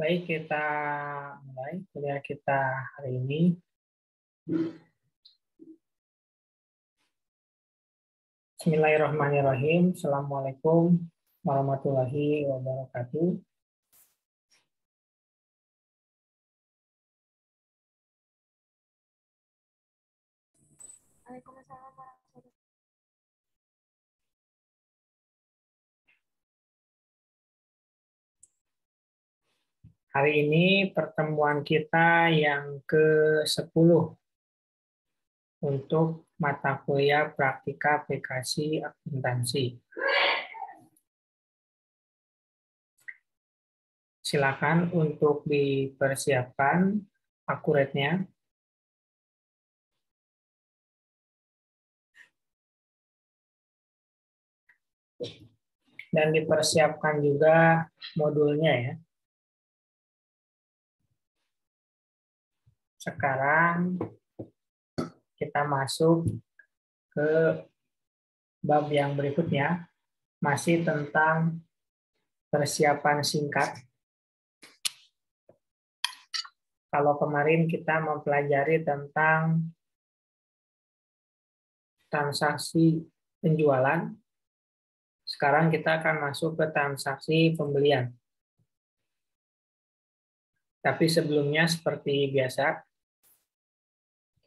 Baik, kita mulai kuliah kita hari ini. Bismillahirrahmanirrahim. Assalamualaikum warahmatullahi wabarakatuh. Waalaikumsalam warahmatullahi. Hari ini pertemuan kita yang ke-10 untuk mata kuliah praktika aplikasi akuntansi. Silakan untuk dipersiapkan akuratnya. Dan dipersiapkan juga modulnya ya. Sekarang kita masuk ke bab yang berikutnya, masih tentang persiapan singkat. Kalau kemarin kita mempelajari tentang transaksi penjualan, sekarang kita akan masuk ke transaksi pembelian. Tapi sebelumnya seperti biasa,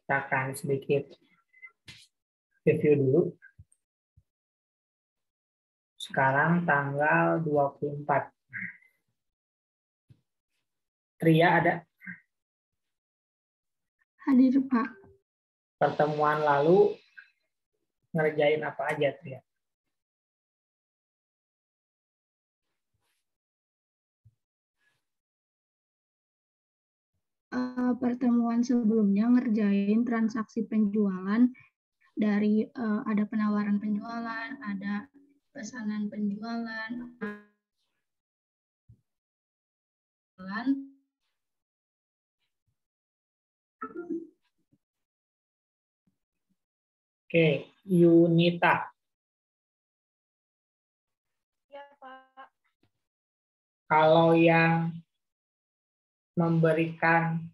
kita akan sedikit review dulu. Sekarang tanggal 24. Tria ada? Hadir, Pak. Pertemuan lalu ngerjain apa aja, Tria? Pertemuan sebelumnya ngerjain transaksi penjualan dari ada penawaran penjualan, ada pesanan penjualan, Oke, Yunita. Ya, Pak. Kalau yang memberikan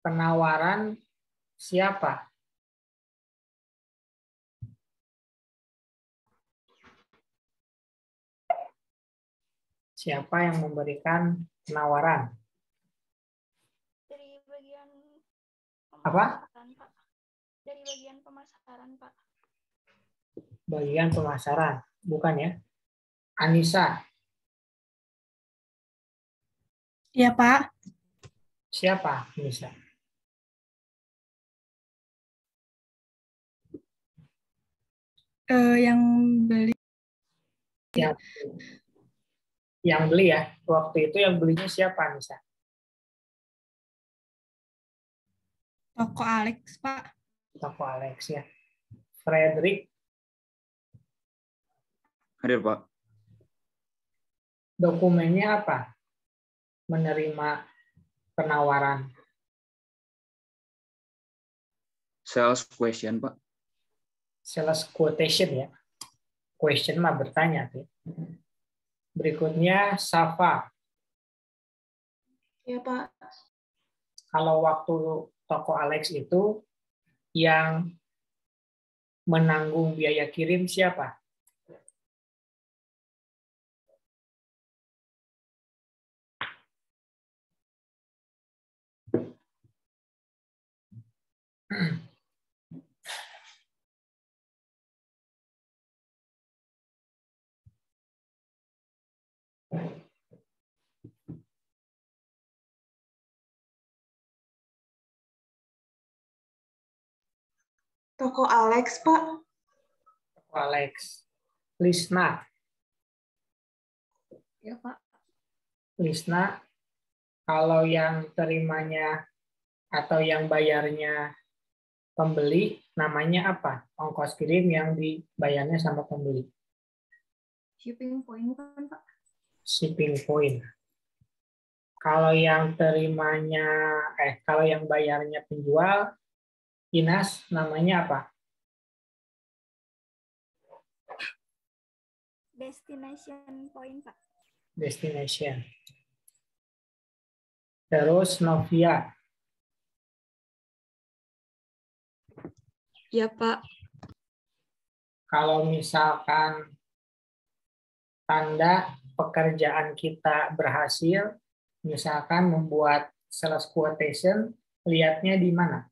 penawaran siapa? Siapa yang memberikan penawaran? Dari bagian Apa? pemasaran, Pak. Dari bagian pemasaran, Pak. Bagian pemasaran, bukan ya? Anissa. Iya, Pak. Siapa Anissa? Yang beli. Yang beli ya. Waktu itu yang belinya siapa Anissa? Toko Alex, Pak. Toko Alex ya. Frederick. Hadir, Pak. Dokumennya apa? Menerima penawaran. Sales question, Pak. Sales quotation ya. Question mah bertanya. Berikutnya Safa. Iya, Pak. Kalau waktu toko Alex itu yang menanggung biaya kirim siapa? Toko Alex, Pak. Toko Alex. Lisna. Ya, Pak. Lisna, kalau yang terimanya atau yang bayarnya pembeli, namanya apa? Ongkos kirim yang dibayarnya sama pembeli. Shipping point kan, Pak? Shipping point. Kalau yang terimanya, kalau yang bayarnya penjual, Inas, namanya apa? Destination point, Pak. Destination. Terus Novia. Ya, Pak. Kalau misalkan tanda pekerjaan kita berhasil, misalkan membuat sales quotation, lihatnya di mana?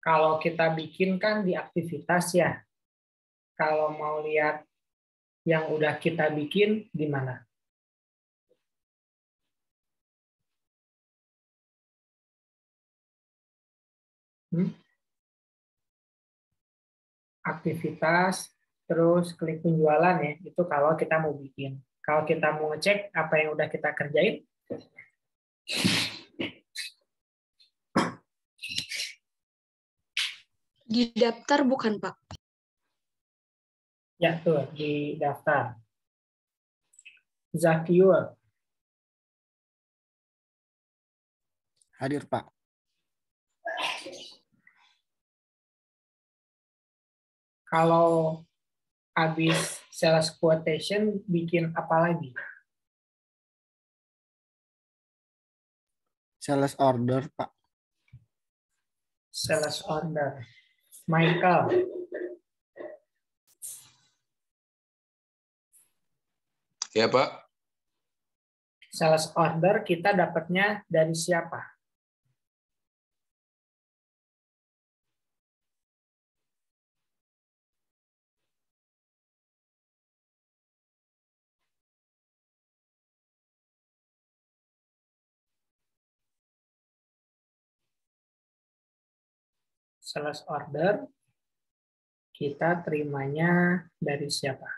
Kalau kita bikin kan di aktivitas ya. Kalau mau lihat yang udah kita bikin di mana? Aktivitas, terus klik penjualan ya. Itu kalau kita mau bikin. Kalau kita mau ngecek apa yang udah kita kerjain, Di daftar bukan, Pak? ya tuh di daftar. Zakiur, Hadir, Pak. kalau habis sales quotation bikin apa lagi? Sales order, Pak. Sales order. Michael, Ya, Pak. sales order kita dapatnya dari siapa? Sales order kita terimanya dari siapa?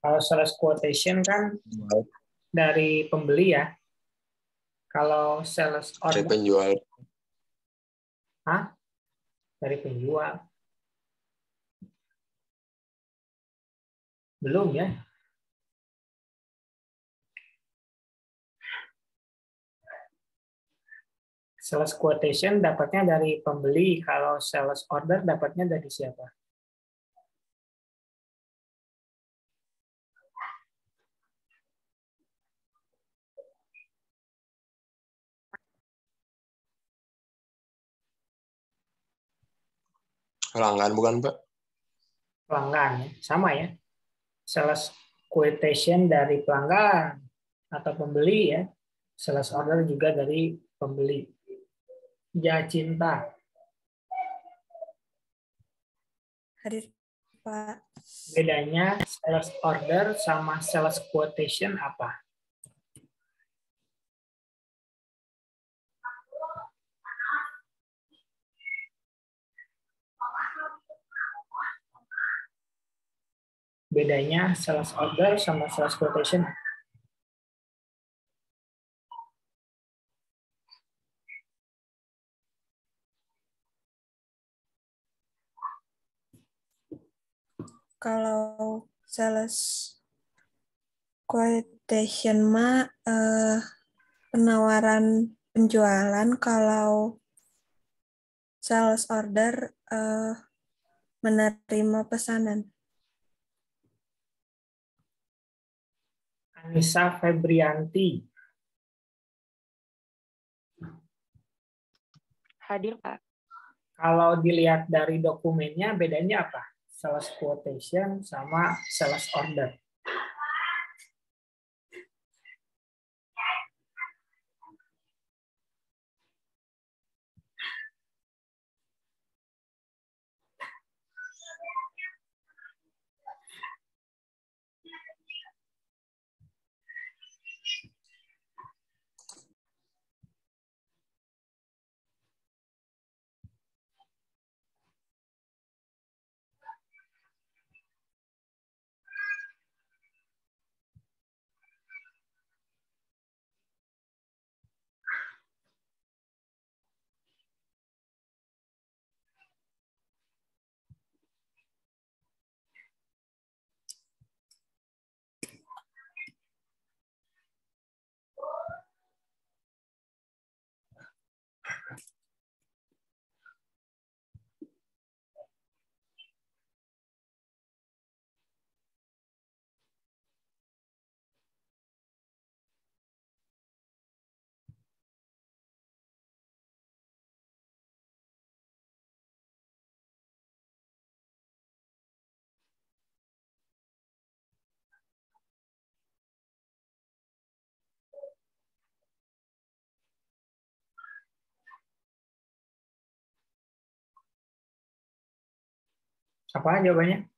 Kalau sales quotation kan dari pembeli ya. Kalau sales Dari order, penjual. dari penjual. Belum ya. Sales quotation dapatnya dari pembeli, kalau sales order dapatnya dari siapa? Pelanggan bukan, Pak? Pelanggan, ya. Sama ya. Sales quotation dari pelanggan atau pembeli ya. Sales order juga dari pembeli. Jacinta, Hadir, Pak. bedanya sales order sama sales quotation apa? Bedanya sales order sama sales quotation. Kalau sales quotation mah penawaran penjualan, kalau sales order menerima pesanan. Anissa Febrianti, Hadir, Pak. kalau dilihat dari dokumennya bedanya apa? Sales quotation sama sales order. Apa jawabannya?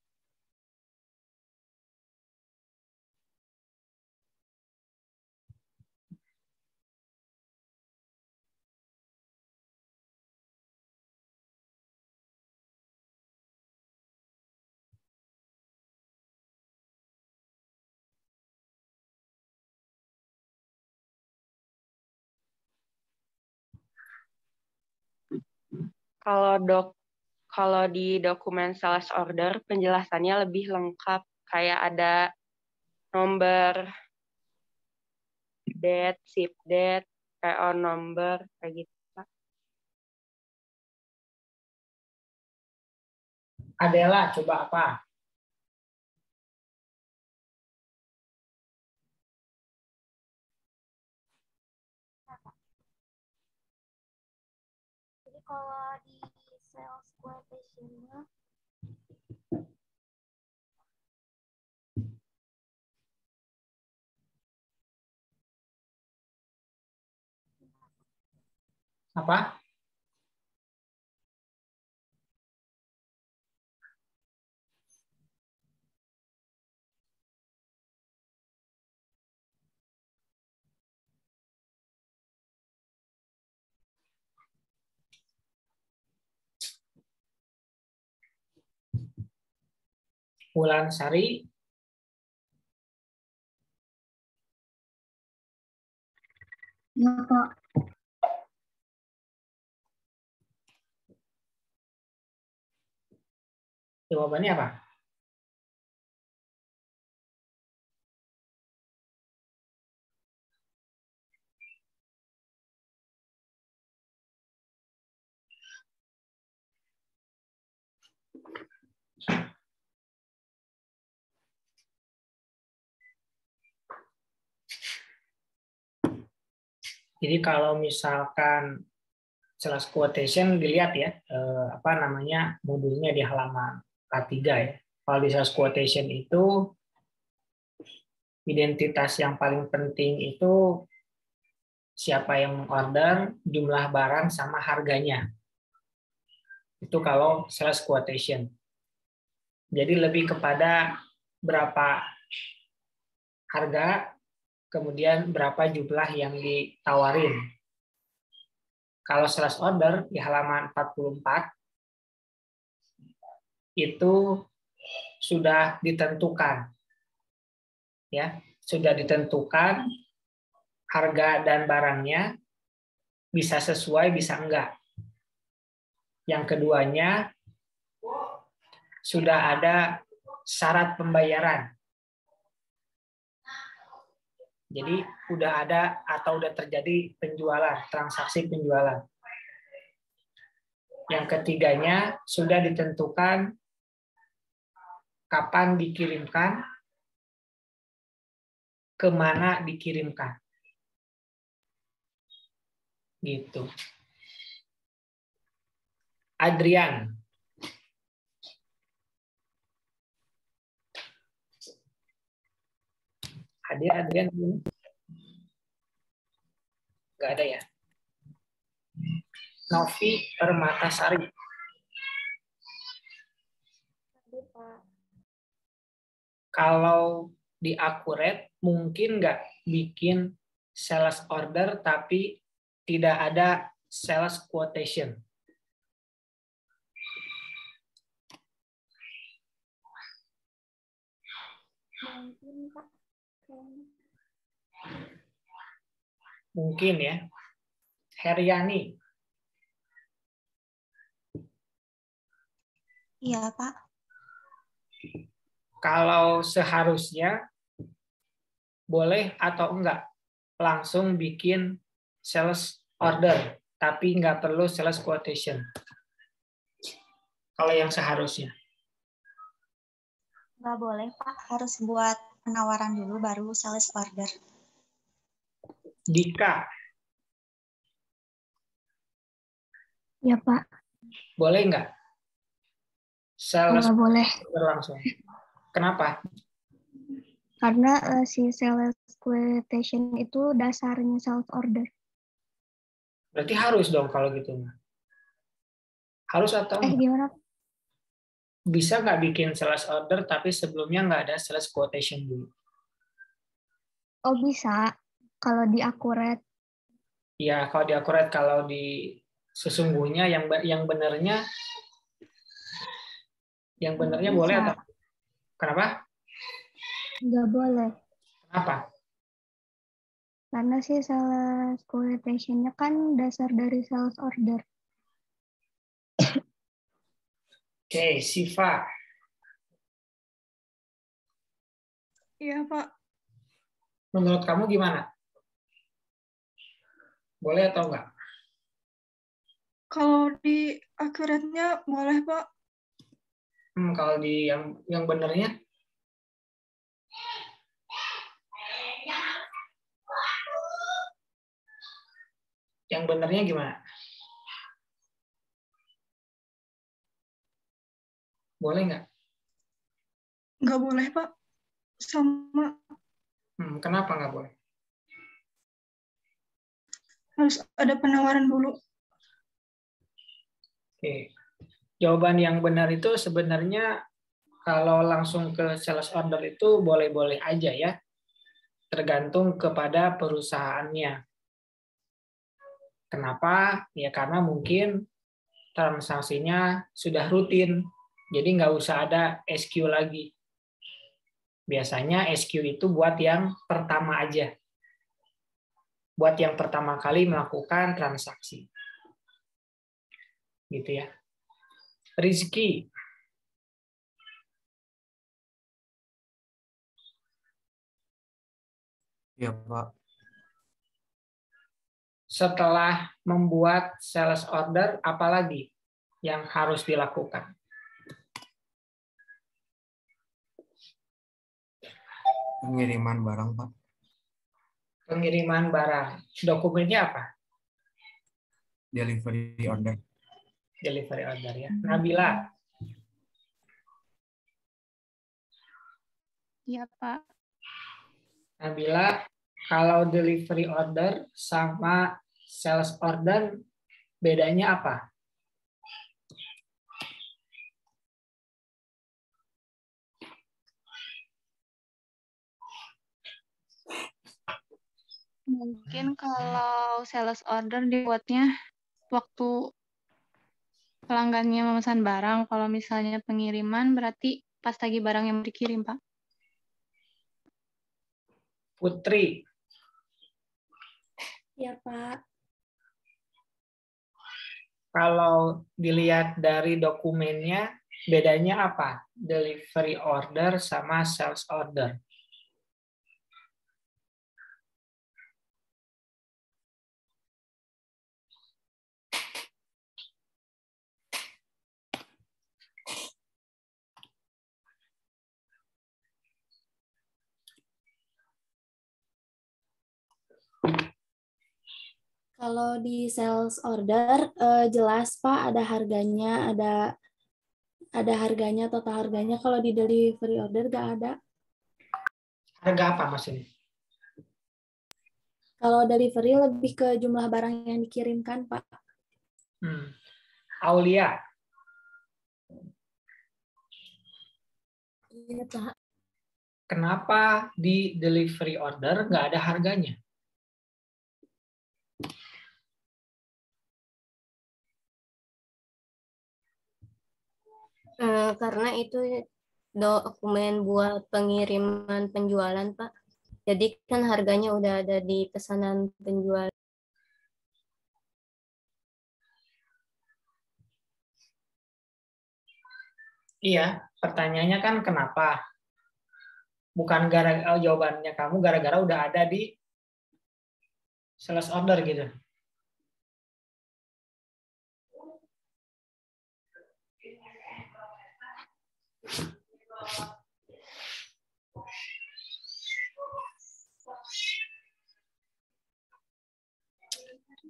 Kalau di dokumen sales order penjelasannya lebih lengkap, kayak ada nomor date, ship date, PO number, kayak gitu, Pak. Adela, coba apa? Jadi kalau di sales quotation-nya Apa? Wulansari, ya Pak, jawabannya apa? Jadi kalau misalkan sales quotation dilihat ya, apa namanya modulnya di halaman K3 ya. Kalau di sales quotation itu identitas yang paling penting itu siapa yang mengorder, jumlah barang sama harganya. Itu kalau sales quotation. Jadi lebih kepada berapa harga, kemudian berapa jumlah yang ditawarin. Kalau sales order di halaman 44 itu sudah ditentukan, ya, sudah ditentukan harga dan barangnya bisa sesuai, bisa enggak. Yang keduanya sudah ada syarat pembayaran. Jadi udah ada atau udah terjadi penjualan, transaksi penjualan. Yang ketiganya sudah ditentukan kapan dikirimkan, kemana dikirimkan. Gitu. Adrian. Hadir Adrian? Nggak ada ya? Novi Permatasari. hadir Pak. Kalau di Accurate mungkin nggak bikin sales order tapi tidak ada sales quotation. Mungkin Pak. Kayaknya. Mungkin ya. Heriani. Iya, Pak. Kalau seharusnya boleh atau enggak langsung bikin sales order tapi nggak perlu sales quotation. Kalau yang seharusnya. Nggak boleh, Pak. Harus buat penawaran dulu baru sales order. Dika, Ya Pak, boleh nggak? Sales nggak boleh. order langsung. Kenapa? Karena si sales quotation itu dasarnya sales order. Berarti harus dong kalau gitu. Harus atau enggak? Gimana? bisa nggak bikin sales order tapi sebelumnya nggak ada sales quotation dulu? Oh bisa, kalau di akurat. Ya, kalau di akurat, kalau di sesungguhnya yang benernya boleh Bisa, atau kenapa? nggak boleh. Kenapa? Karena sih sales quotation-nya kan dasar dari sales order. Oke, Siva. Iya, Pak. Menurut kamu gimana? Boleh atau enggak? Kalau di akuratnya boleh, Pak. Kalau di yang benernya? Yang benernya gimana? Boleh nggak? Nggak boleh, Pak. Sama Kenapa nggak boleh? harus ada penawaran dulu. Oke. Jawaban yang benar itu sebenarnya kalau langsung ke sales order itu boleh-boleh aja ya. Tergantung kepada perusahaannya. Kenapa? Ya karena mungkin transaksinya sudah rutin. Jadi nggak usah ada SQ lagi. Biasanya SQ itu buat yang pertama aja. Buat yang pertama kali melakukan transaksi. Gitu ya. Rizky. Ya, Pak. Setelah membuat sales order, apalagi yang harus dilakukan? Pengiriman barang, Pak. Pengiriman barang. Dokumennya apa? Delivery order. Delivery order ya. Nabila. Iya, Pak. Nabila, kalau delivery order sama sales order bedanya apa? Mungkin kalau sales order dibuatnya waktu pelanggannya memesan barang. Kalau misalnya pengiriman berarti pas lagi barang yang dikirim, Pak. Putri. Ya, Pak. Kalau dilihat dari dokumennya, bedanya apa? Delivery order sama sales order. Kalau di sales order jelas Pak ada harganya, ada harganya, total harganya. Kalau di delivery order nggak ada. Harga apa maksudnya? Kalau delivery lebih ke jumlah barang yang dikirimkan, Pak. Aulia. Iya, Pak. Kenapa di delivery order nggak ada harganya? Karena itu dokumen buat pengiriman penjualan, Pak. Jadi kan harganya udah ada di pesanan penjual. Iya, pertanyaannya kan kenapa? Bukan jawabannya kamu gara-gara udah ada di sales order gitu.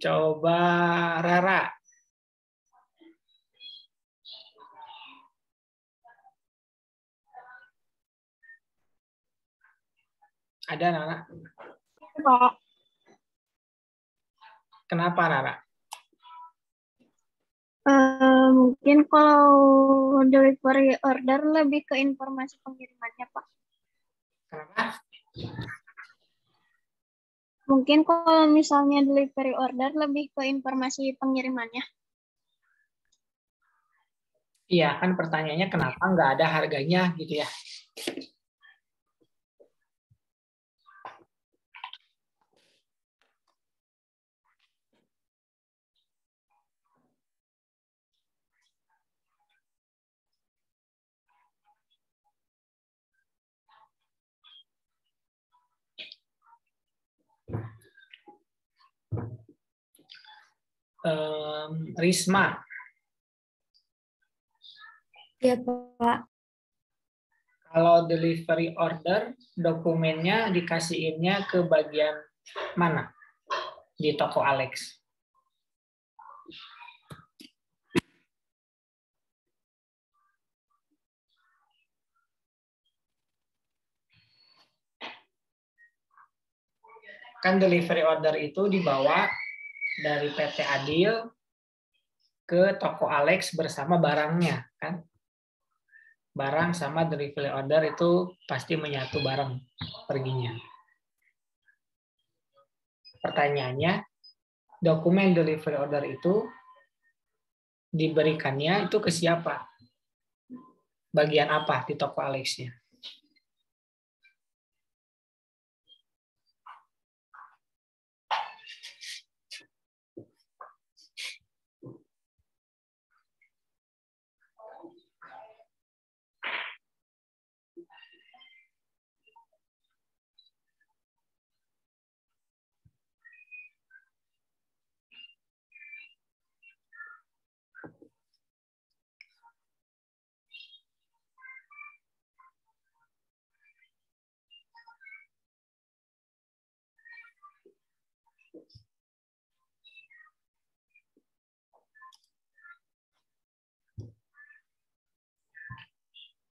Coba Rara. Ada Rara? Pak. Kenapa Rara? Mungkin kalau delivery order lebih ke informasi pengirimannya, Pak. Kenapa? Mungkin kalau misalnya delivery order lebih ke informasi pengirimannya. Iya, kan pertanyaannya kenapa nggak ada harganya gitu ya. Risma, Ya, Pak. kalau delivery order, dokumennya dikasihinnya ke bagian mana di toko Alex? Kan delivery order itu dibawa dari PT Adil ke toko Alex bersama barangnya, kan? Barang sama delivery order itu pasti menyatu bareng perginya. Pertanyaannya, dokumen delivery order itu diberikannya itu ke siapa? Bagian apa di toko Alex-nya?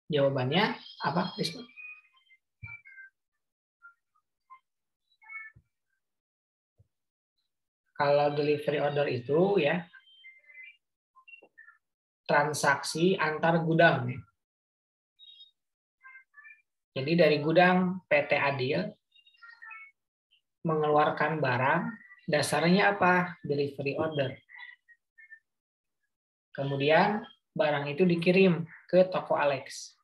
Jawabannya apa, Risma? Kalau delivery order itu ya transaksi antar gudang. Jadi dari gudang PT Adil mengeluarkan barang, dasarnya apa? Delivery order. Kemudian barang itu dikirim ke toko Alex.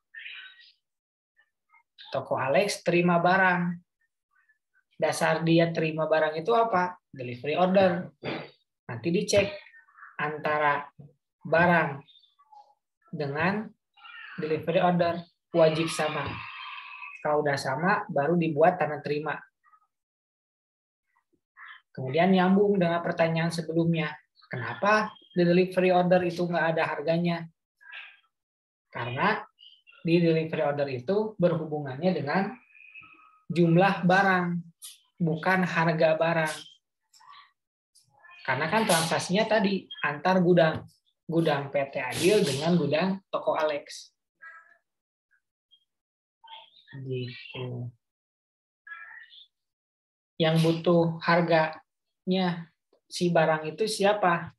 Toko Alex terima barang. Dasar dia terima barang itu apa? Delivery order. Nanti dicek antara barang dengan delivery order wajib sama. Kalau udah sama, baru dibuat tanda terima. Kemudian nyambung dengan pertanyaan sebelumnya. Kenapa di delivery order itu nggak ada harganya? Karena di delivery order itu berhubungannya dengan jumlah barang, bukan harga barang. Karena kan transaksinya tadi antar gudang. Gudang PT Adil dengan gudang toko Alex. Gitu. Yang butuh harganya si barang itu siapa?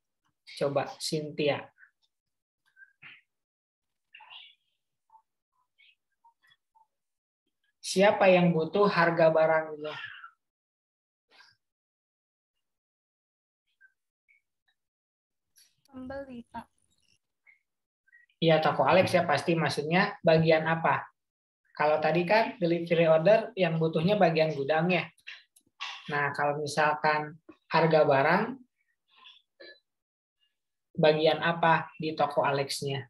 Coba Cynthia. Siapa yang butuh harga barang itu? Pembeli, Pak. Iya, toko Alex ya pasti maksudnya bagian apa? Kalau tadi kan delivery order yang butuhnya bagian gudangnya. Nah, kalau misalkan harga barang, bagian apa di toko Alex-nya?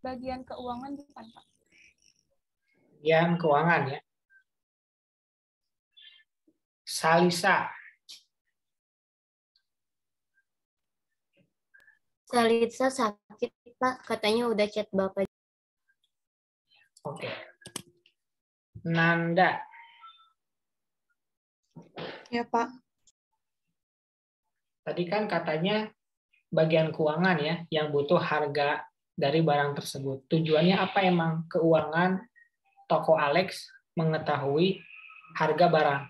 Bagian keuangan bukan, Pak? Bagian keuangan ya. Salisa. Salisa sakit, Pak. Katanya udah chat Bapak. Oke. Nanda. Ya, Pak. Tadi kan katanya bagian keuangan ya yang butuh harga dari barang tersebut. Tujuannya apa emang keuangan toko Alex mengetahui harga barang?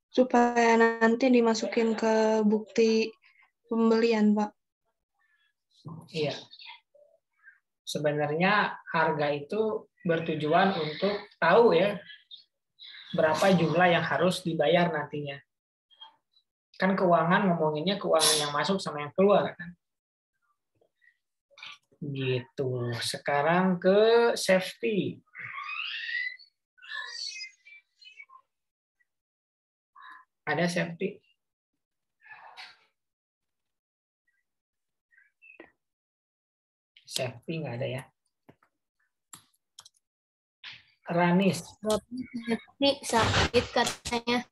Supaya nanti dimasukin ke bukti pembelian, Pak. Iya. Sebenarnya harga itu bertujuan untuk tahu ya berapa jumlah yang harus dibayar nantinya. Kan keuangan ngomonginnya keuangan yang masuk sama yang keluar kan. Gitu. Sekarang ke safety. Ada safety? Safety nggak ada ya. Ranis. Safety sakit katanya.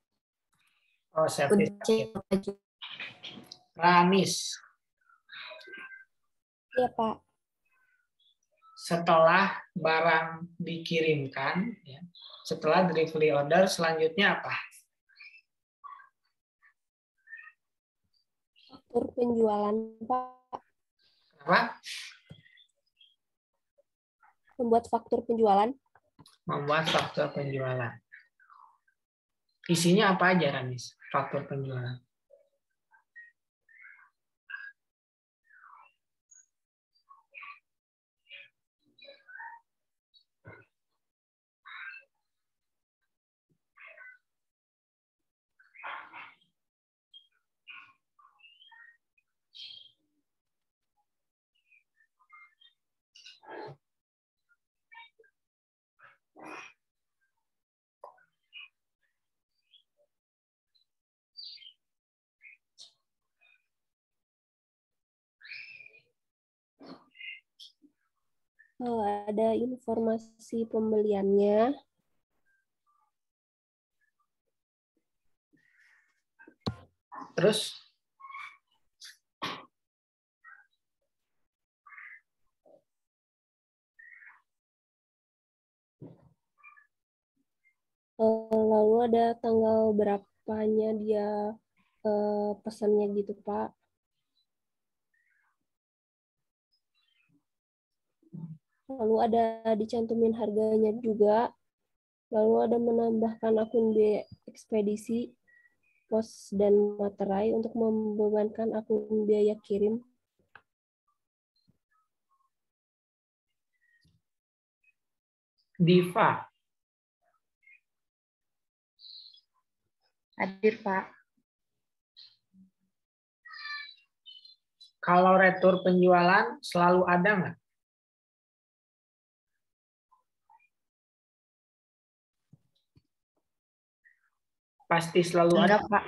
Oh, safety sakit. Ranis. Iya, Pak. Setelah barang dikirimkan, ya, setelah delivery order, selanjutnya apa? Faktur penjualan, Pak. Apa? Membuat faktur penjualan. Membuat faktur penjualan. Isinya apa aja, Ranis? Faktur penjualan. Ada informasi pembeliannya. Terus? Lalu ada tanggal berapanya dia pesannya gitu, Pak. Lalu ada dicantumin harganya juga. Lalu ada menambahkan akun biaya ekspedisi, pos, dan materai untuk membebankan akun biaya kirim. Diva. Hadir, Pak. Kalau retur penjualan selalu ada nggak? Pasti selalu Enggak, ada. Pak.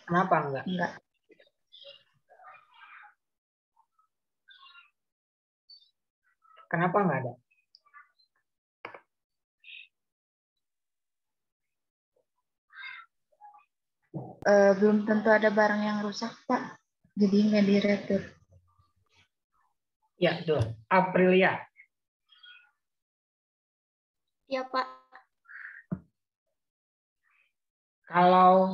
Kenapa enggak? Enggak. Kenapa enggak ada? Belum tentu ada barang yang rusak, Pak. Jadi nggak diretur. Ya, betul. Aprilia. Ya, Pak. Kalau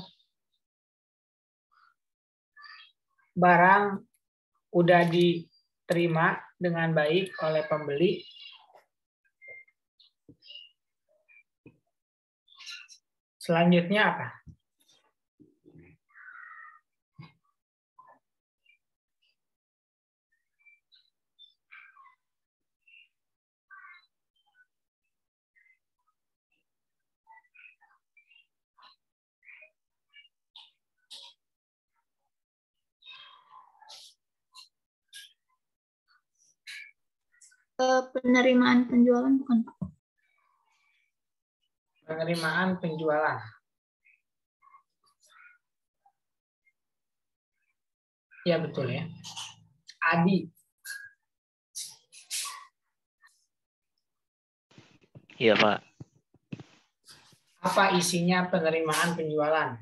barang udah diterima dengan baik oleh pembeli, selanjutnya apa? Penerimaan penjualan bukan Pak? Penerimaan penjualan. Ya betul ya. Adi. Iya, Pak. Apa isinya penerimaan penjualan?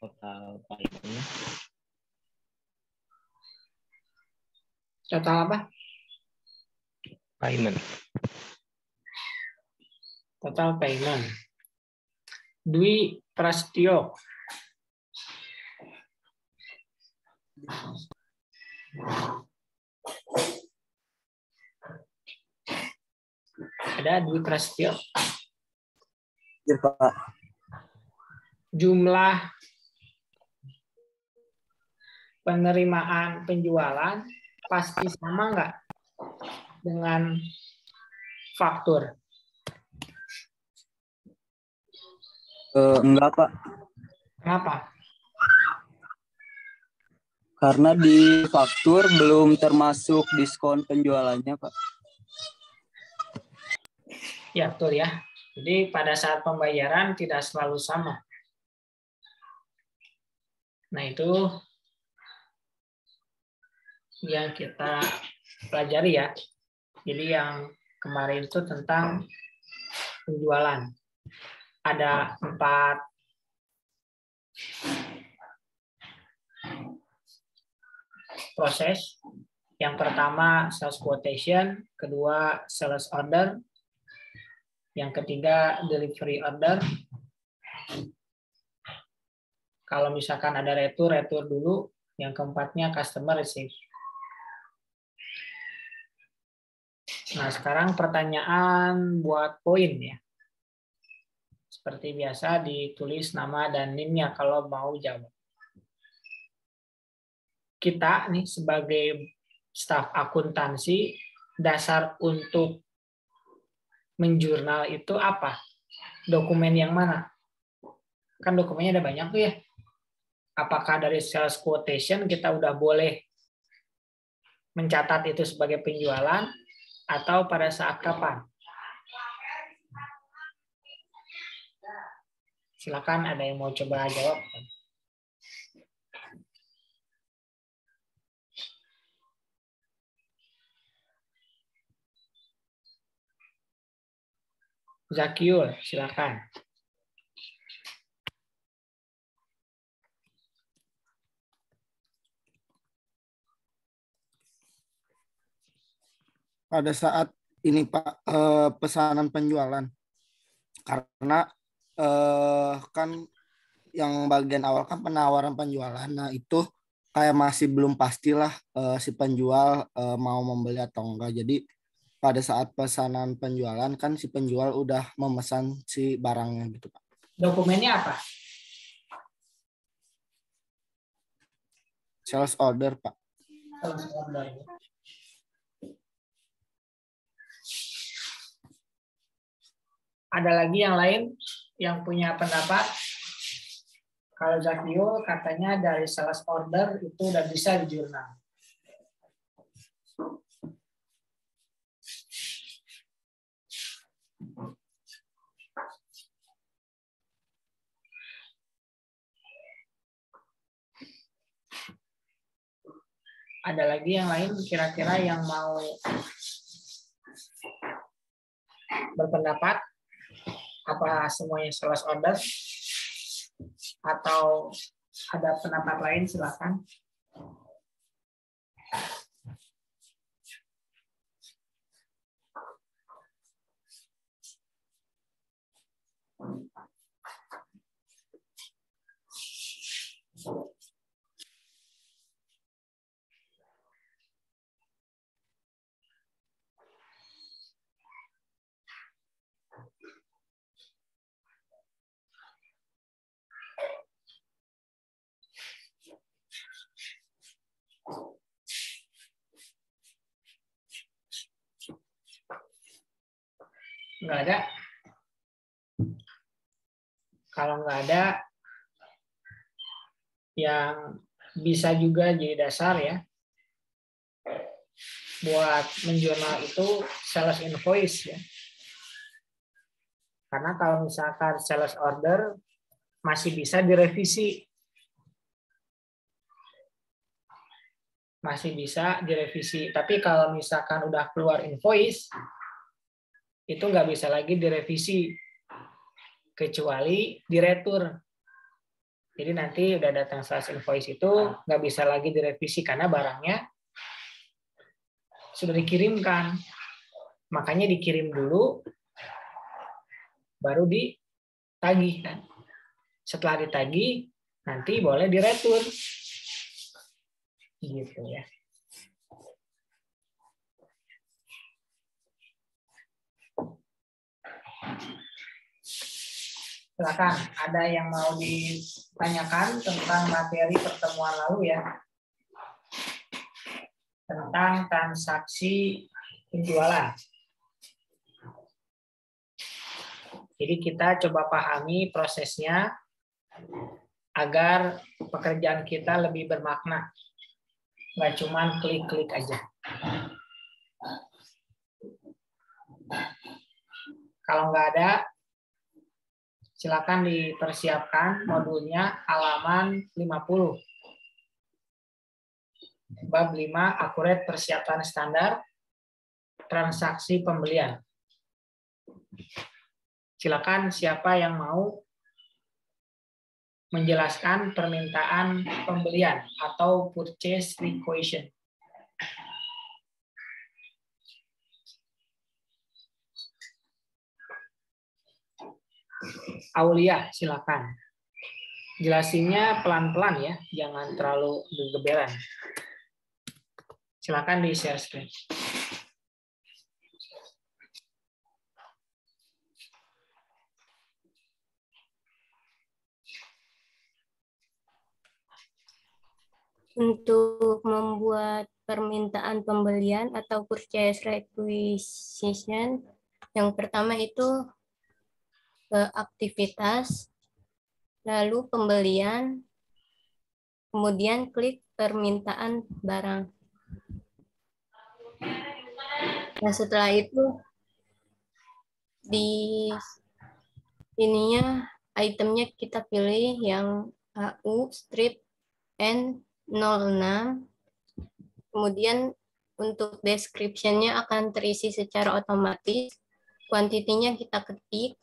Total payment. Total apa? Payment. Total payment. Dwi Prastyo. Ada Dwi Prastyo. Ya, Pak. Jumlah penerimaan penjualan pasti sama nggak dengan faktur? Enggak, Pak. Kenapa? Karena di faktur belum termasuk diskon penjualannya, Pak. Ya, betul ya. Jadi pada saat pembayaran tidak selalu sama. Nah, itu yang kita pelajari ya. Jadi yang kemarin itu tentang penjualan. Ada 4 proses. Yang pertama sales quotation, kedua sales order, yang ketiga delivery order. Kalau misalkan ada retur dulu. Yang keempatnya customer receive. Nah, sekarang pertanyaan buat poin ya. Seperti biasa ditulis nama dan NIM-nya kalau mau jawab. Kita nih sebagai staf akuntansi, dasar untuk menjurnal itu apa? Dokumen yang mana? Kan dokumennya ada banyak tuh ya. Apakah dari sales quotation kita udah boleh mencatat itu sebagai penjualan atau pada saat kapan? Silakan, ada yang mau coba jawab? Zakiul, silakan. Pada saat ini Pak, pesanan penjualan, karena kan yang bagian awal kan penawaran penjualan, nah itu kayak masih belum pastilah si penjual mau membeli atau enggak. Jadi pada saat pesanan penjualan kan si penjual udah memesan si barangnya gitu Pak. Dokumennya apa? Sales order Pak. Sales order. Ada lagi yang lain yang punya pendapat? Kalau Zakio katanya dari sales order itu udah bisa di jurnal. Ada lagi yang lain kira-kira yang mau berpendapat? Apa semuanya sales order? Atau ada pendapat lain, silakan. Nggak ada? Kalau nggak ada, yang bisa juga jadi dasar ya, buat menjurnal itu sales invoice ya. Karena kalau misalkan sales order masih bisa direvisi. Masih bisa direvisi. Tapi kalau misalkan udah keluar invoice, itu nggak bisa lagi direvisi. Kecuali diretur. Jadi nanti udah datang sales invoice itu nggak bisa lagi direvisi karena barangnya sudah dikirimkan. Makanya dikirim dulu, baru ditagih kan. Setelah ditagih, nanti boleh diretur. Gitu ya. Silakan, ada yang mau ditanyakan tentang materi pertemuan lalu ya? Tentang transaksi penjualan. Jadi kita coba pahami prosesnya agar pekerjaan kita lebih bermakna. Nggak cuma klik-klik aja. Kalau nggak ada, silakan dipersiapkan modulnya halaman 50. Bab 5, akurat persiapan standar transaksi pembelian. Silakan siapa yang mau menjelaskan permintaan pembelian atau purchase requisition. Aulia, silakan. Jelasinnya pelan-pelan ya, jangan terlalu gegeberan. Silakan di share screen. Untuk membuat permintaan pembelian atau purchase requisition, yang pertama itu ke aktivitas, lalu pembelian, kemudian klik permintaan barang. Nah, setelah itu di ininya itemnya kita pilih yang AU strip N06. Kemudian untuk description-nya akan terisi secara otomatis. Kuantitinya kita ketik.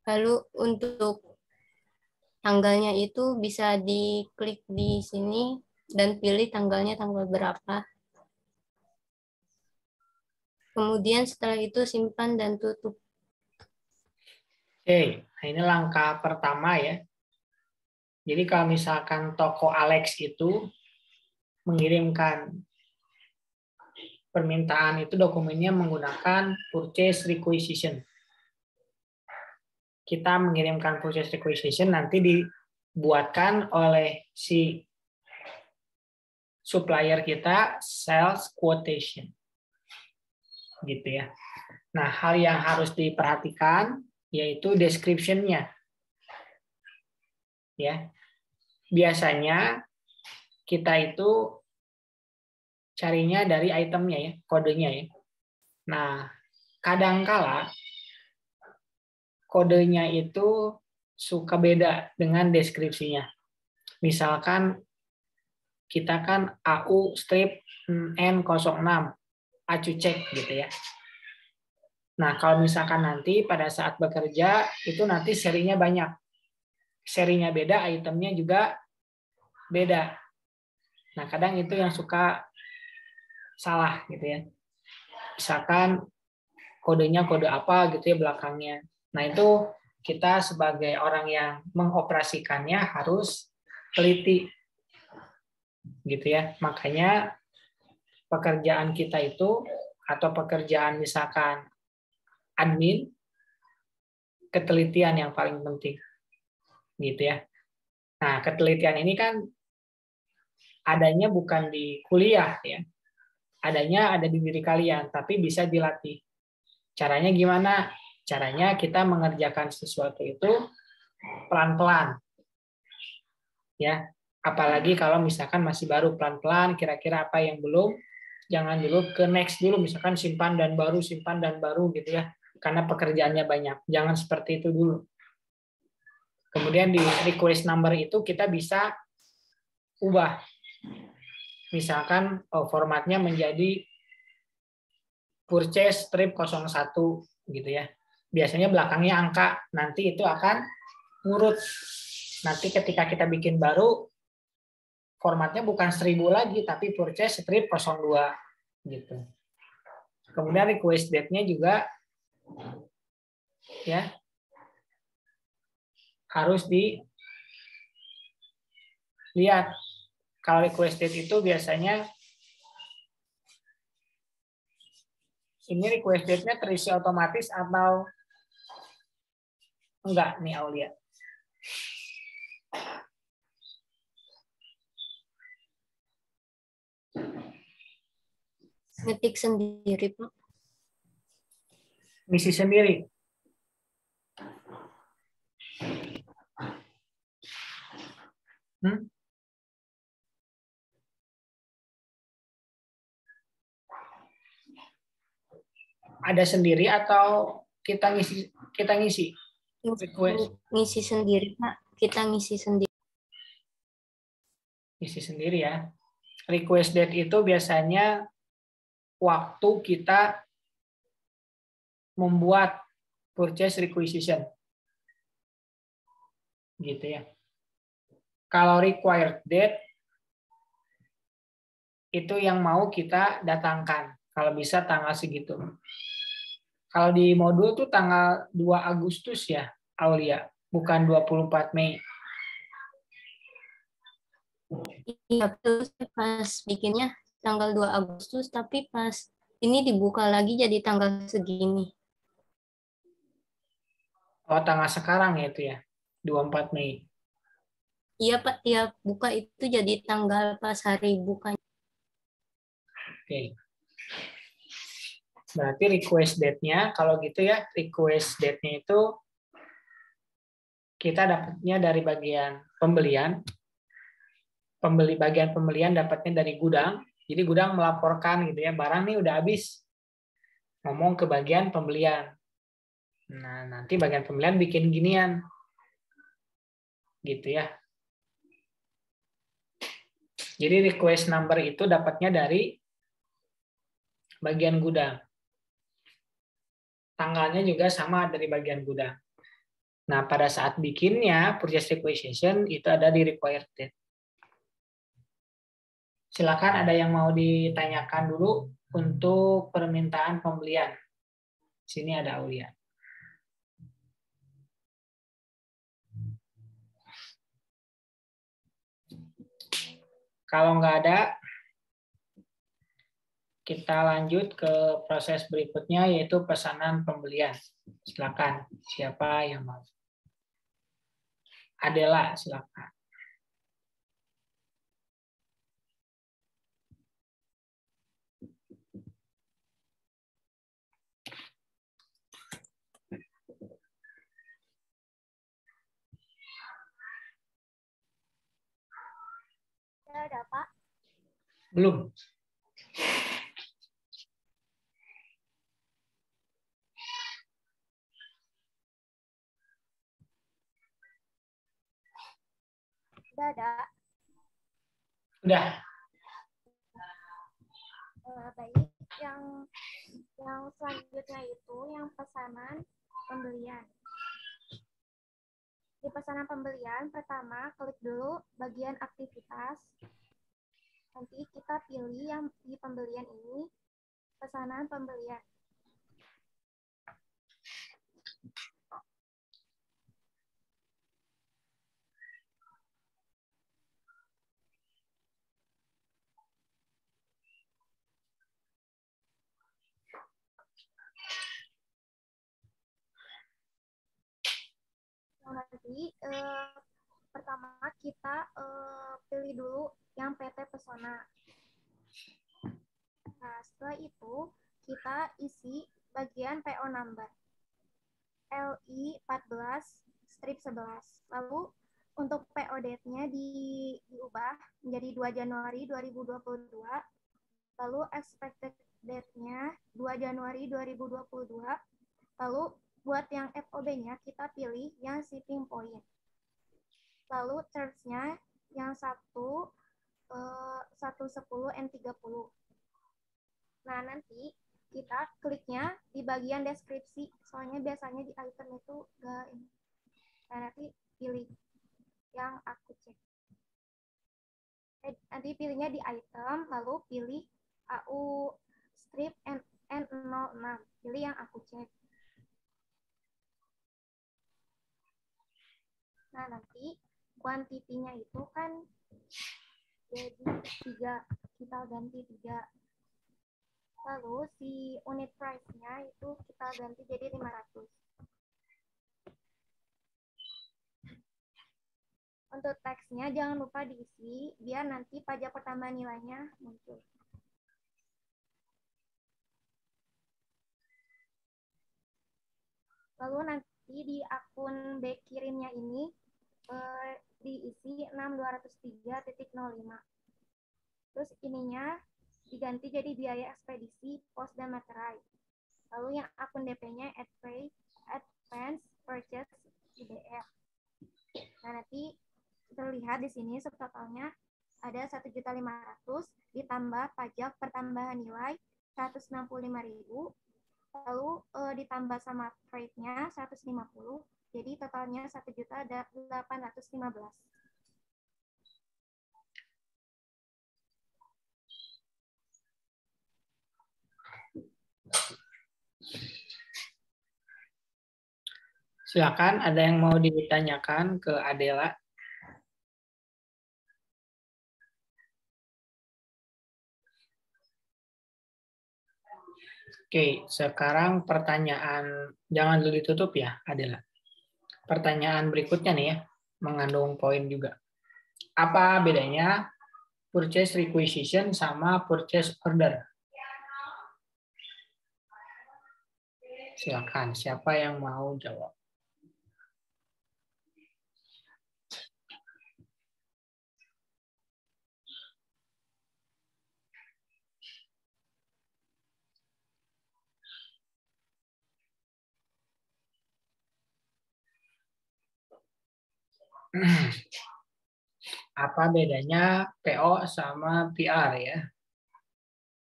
Lalu untuk tanggalnya itu bisa diklik di sini dan pilih tanggalnya tanggal berapa. Kemudian setelah itu simpan dan tutup. Oke, nah ini langkah pertama ya. Jadi kalau misalkan toko Alex itu mengirimkan permintaan itu dokumennya menggunakan purchase requisition. Kita mengirimkan purchase requisition nanti dibuatkan oleh si supplier kita sales quotation. Gitu ya. Nah, hal yang harus diperhatikan yaitu description-nya. Ya. Biasanya kita itu carinya dari itemnya ya, kodenya ya. Nah, kadangkala kodenya itu suka beda dengan deskripsinya. Misalkan kita kan AU strip N06 acu cek gitu ya. Nah, kalau misalkan nanti pada saat bekerja itu nanti serinya banyak. Serinya beda, itemnya juga beda. Nah, kadang itu yang suka salah gitu ya. Misalkan kodenya kode apa gitu ya belakangnya. Nah, itu kita sebagai orang yang mengoperasikannya harus teliti. Gitu ya. Makanya pekerjaan kita itu atau pekerjaan misalkan admin, ketelitian yang paling penting. Gitu ya. Nah, ketelitian ini kan adanya bukan di kuliah ya. Adanya ada di diri kalian, tapi bisa dilatih. Caranya gimana? Caranya kita mengerjakan sesuatu itu pelan-pelan. Ya. Apalagi kalau misalkan masih baru, pelan-pelan, kira-kira apa yang belum, jangan dulu ke next dulu, misalkan simpan dan baru gitu ya. Karena pekerjaannya banyak. Jangan seperti itu dulu. Kemudian di request number itu kita bisa ubah. Misalkan formatnya menjadi purchase strip 01 gitu ya. Biasanya belakangnya angka, nanti itu akan ngurut. Nanti ketika kita bikin baru, formatnya bukan 1000 lagi, tapi purchase strip 02 gitu. Kemudian request date-nya juga ya harus dilihat. Kalau request date itu biasanya ini request date-nya terisi otomatis atau enggak nih Aulia? Ngetik sendiri, Pak. Misi sendiri. Ada sendiri atau kita ngisi request? Ngisi sendiri, Pak. Kita ngisi sendiri. Ngisi sendiri ya. Request date itu biasanya waktu kita membuat purchase requisition. Gitu ya. Kalau required date itu yang mau kita datangkan. Kalau bisa tanggal segitu. Kalau di modul tuh tanggal 2 Agustus ya, Aulia, bukan 24 Mei. Iya, terus pas bikinnya tanggal 2 Agustus, tapi pas ini dibuka lagi jadi tanggal segini. Oh, tanggal sekarang ya itu ya, 24 Mei. Iya, Pak, tiap buka itu jadi tanggal pas hari bukanya. Oke. Berarti request date-nya, kalau gitu ya, request date-nya itu kita dapatnya dari bagian pembelian. Bagian pembelian dapatnya dari gudang. Jadi gudang melaporkan gitu ya, barang nih udah habis. Ngomong ke bagian pembelian. Nah, nanti bagian pembelian bikin ginian. Gitu ya. Jadi request number itu dapatnya dari bagian gudang. Tanggalnya juga sama dari bagian gudang. Nah, pada saat bikinnya, purchase requisition itu ada di required date. Silakan ada yang mau ditanyakan dulu untuk permintaan pembelian. Sini ada Aulia. Kalau nggak ada, kita lanjut ke proses berikutnya, yaitu pesanan pembelian. Silakan, siapa yang mau? Adela, silakan. Ada, Pak. Belum. Udah ada. Udah. Baik, yang selanjutnya itu yang pesanan pembelian. Di pesanan pembelian, pertama klik dulu bagian aktivitas. Nanti kita pilih yang di pembelian ini, pesanan pembelian. Nanti pertama kita pilih dulu yang PT Pesona. Nah, setelah itu kita isi bagian PO number LI 14 strip 11. Lalu untuk PO date-nya diubah menjadi 2 Januari 2022. Lalu expected date-nya 2 Januari 2022. Lalu buat yang FOB-nya kita pilih yang shipping point. Lalu charge-nya yang 110 N30. Nah, nanti kita kliknya di bagian deskripsi. Soalnya biasanya di item itu enggak ini. Nah, nanti pilih yang aku cek. Nanti pilihnya di item, lalu pilih AU strip N06. Pilih yang aku cek. Nah, nanti kuantitinya itu kan jadi 3. Kita ganti 3. Lalu si unit price-nya itu kita ganti jadi 500. Untuk teksnya jangan lupa diisi, biar nanti pajak pertambahan nilainya muncul. Lalu nanti di akun B kirimnya ini diisi 6203.05. Terus ininya diganti jadi biaya ekspedisi, pos, dan materai. Lalu yang akun DP-nya advance purchase IDR. Nah, nanti terlihat di sini subtotalnya ada 1.500.000 ditambah pajak pertambahan nilai 165.000. Lalu ditambah sama freight-nya 150. Jadi totalnya 1.815.000. Silakan, ada yang mau ditanyakan ke Adela? Oke, sekarang pertanyaan, jangan dulu ditutup ya, Adela. Pertanyaan berikutnya nih ya, mengandung poin juga. Apa bedanya purchase requisition sama purchase order? Silakan, siapa yang mau jawab? Apa bedanya PO sama PR ya?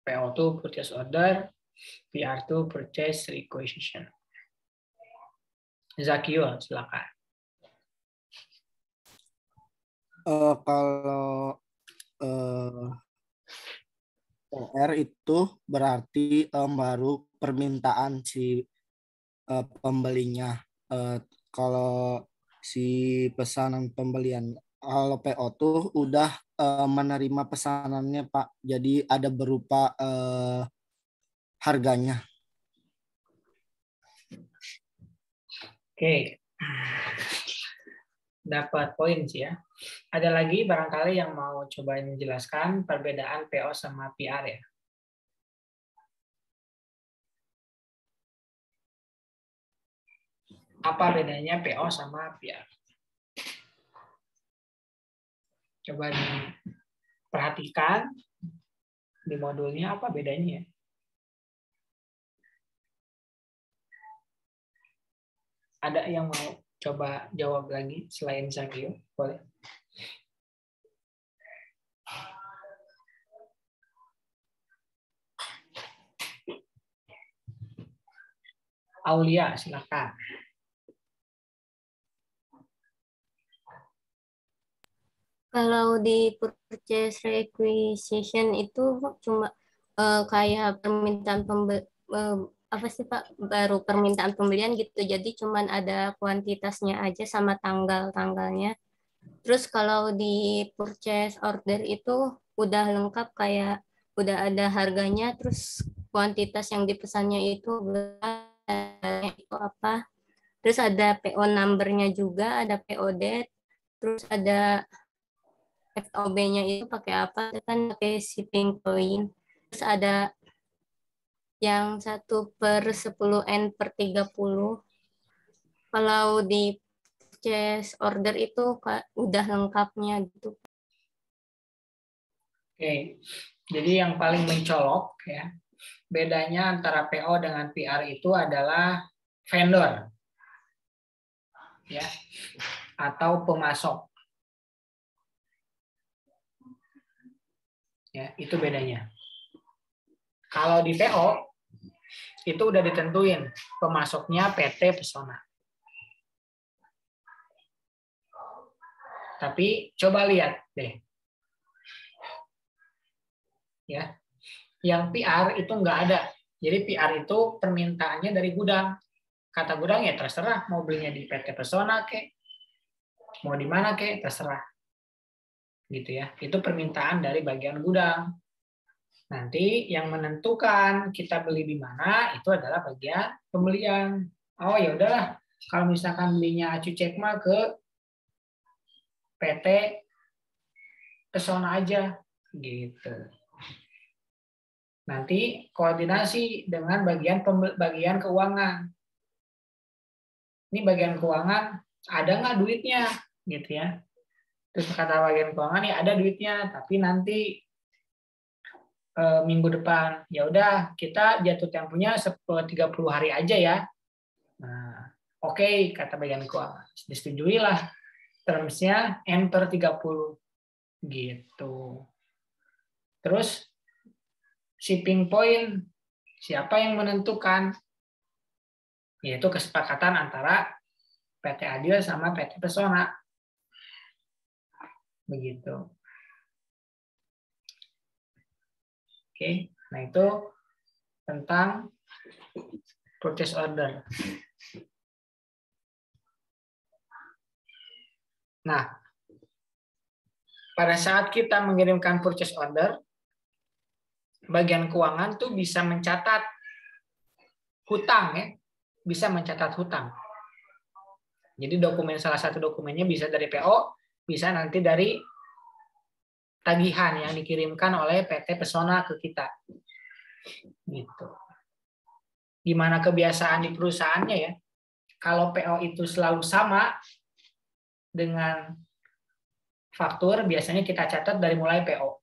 PO itu purchase order, PR itu purchase requisition. Zakio, silakan. Kalau PR itu berarti baru permintaan si pembelinya. Kalau si pesanan pembelian, kalau PO tuh udah menerima pesanannya, Pak. Jadi ada berupa harganya. Oke. Dapat poin sih ya. Ada lagi barangkali yang mau coba menjelaskan perbedaan PO sama PR ya? Apa bedanya PO sama PR? Coba diperhatikan di modulnya apa bedanya ya? Ada yang mau coba jawab lagi selain Zakio? Boleh. Aulia, silakan. Kalau di purchase requisition itu cuma kayak permintaan apa sih Pak? Baru permintaan pembelian gitu. Jadi cuman ada kuantitasnya aja sama tanggal-tanggalnya. Terus kalau di purchase order itu udah lengkap kayak udah ada harganya, terus kuantitas yang dipesannya itu itu apa? Terus ada PO number-nya juga, ada PO date, terus ada FOB-nya itu pakai apa? Itu kan pakai shipping point. Terus ada yang 1/10N/30. Kalau di purchase order itu udah lengkapnya gitu. Oke, jadi yang paling mencolok ya, bedanya antara PO dengan PR itu adalah vendor ya, atau pemasok. Ya, itu bedanya. Kalau di PO itu udah ditentuin pemasoknya PT Pesona. Tapi coba lihat deh. Ya. Yang PR itu nggak ada. Jadi PR itu permintaannya dari gudang. Kata gudang ya terserah mau belinya di PT Pesona kek, mau di mana kek, terserah. Gitu ya. Itu permintaan dari bagian gudang. Nanti yang menentukan kita beli di mana itu adalah bagian pembelian. Oh ya udahlah, kalau misalkan belinya Acu Cekma ke PT Pesona aja gitu. Nanti koordinasi dengan bagian keuangan. Ini bagian keuangan ada nggak duitnya gitu ya. Terus kata bagian keuangan ya ada duitnya, tapi nanti minggu depan ya udah kita jatuh temponya 30 hari aja ya. Nah, oke, kata bagian keuangan. Disetujuilah termsnya N/30 gitu. Terus shipping point siapa yang menentukan? Yaitu kesepakatan antara PT Adil sama PT Pesona. Begitu. Oke, nah itu tentang purchase order. Nah, pada saat kita mengirimkan purchase order, bagian keuangan tuh bisa mencatat hutang ya, bisa mencatat hutang. Jadi salah satu dokumennya bisa dari PO, bisa nanti dari tagihan yang dikirimkan oleh PT Pesona ke kita. Gitu. Gimana kebiasaan di perusahaannya ya? Kalau PO itu selalu sama dengan faktur, biasanya kita catat dari mulai PO.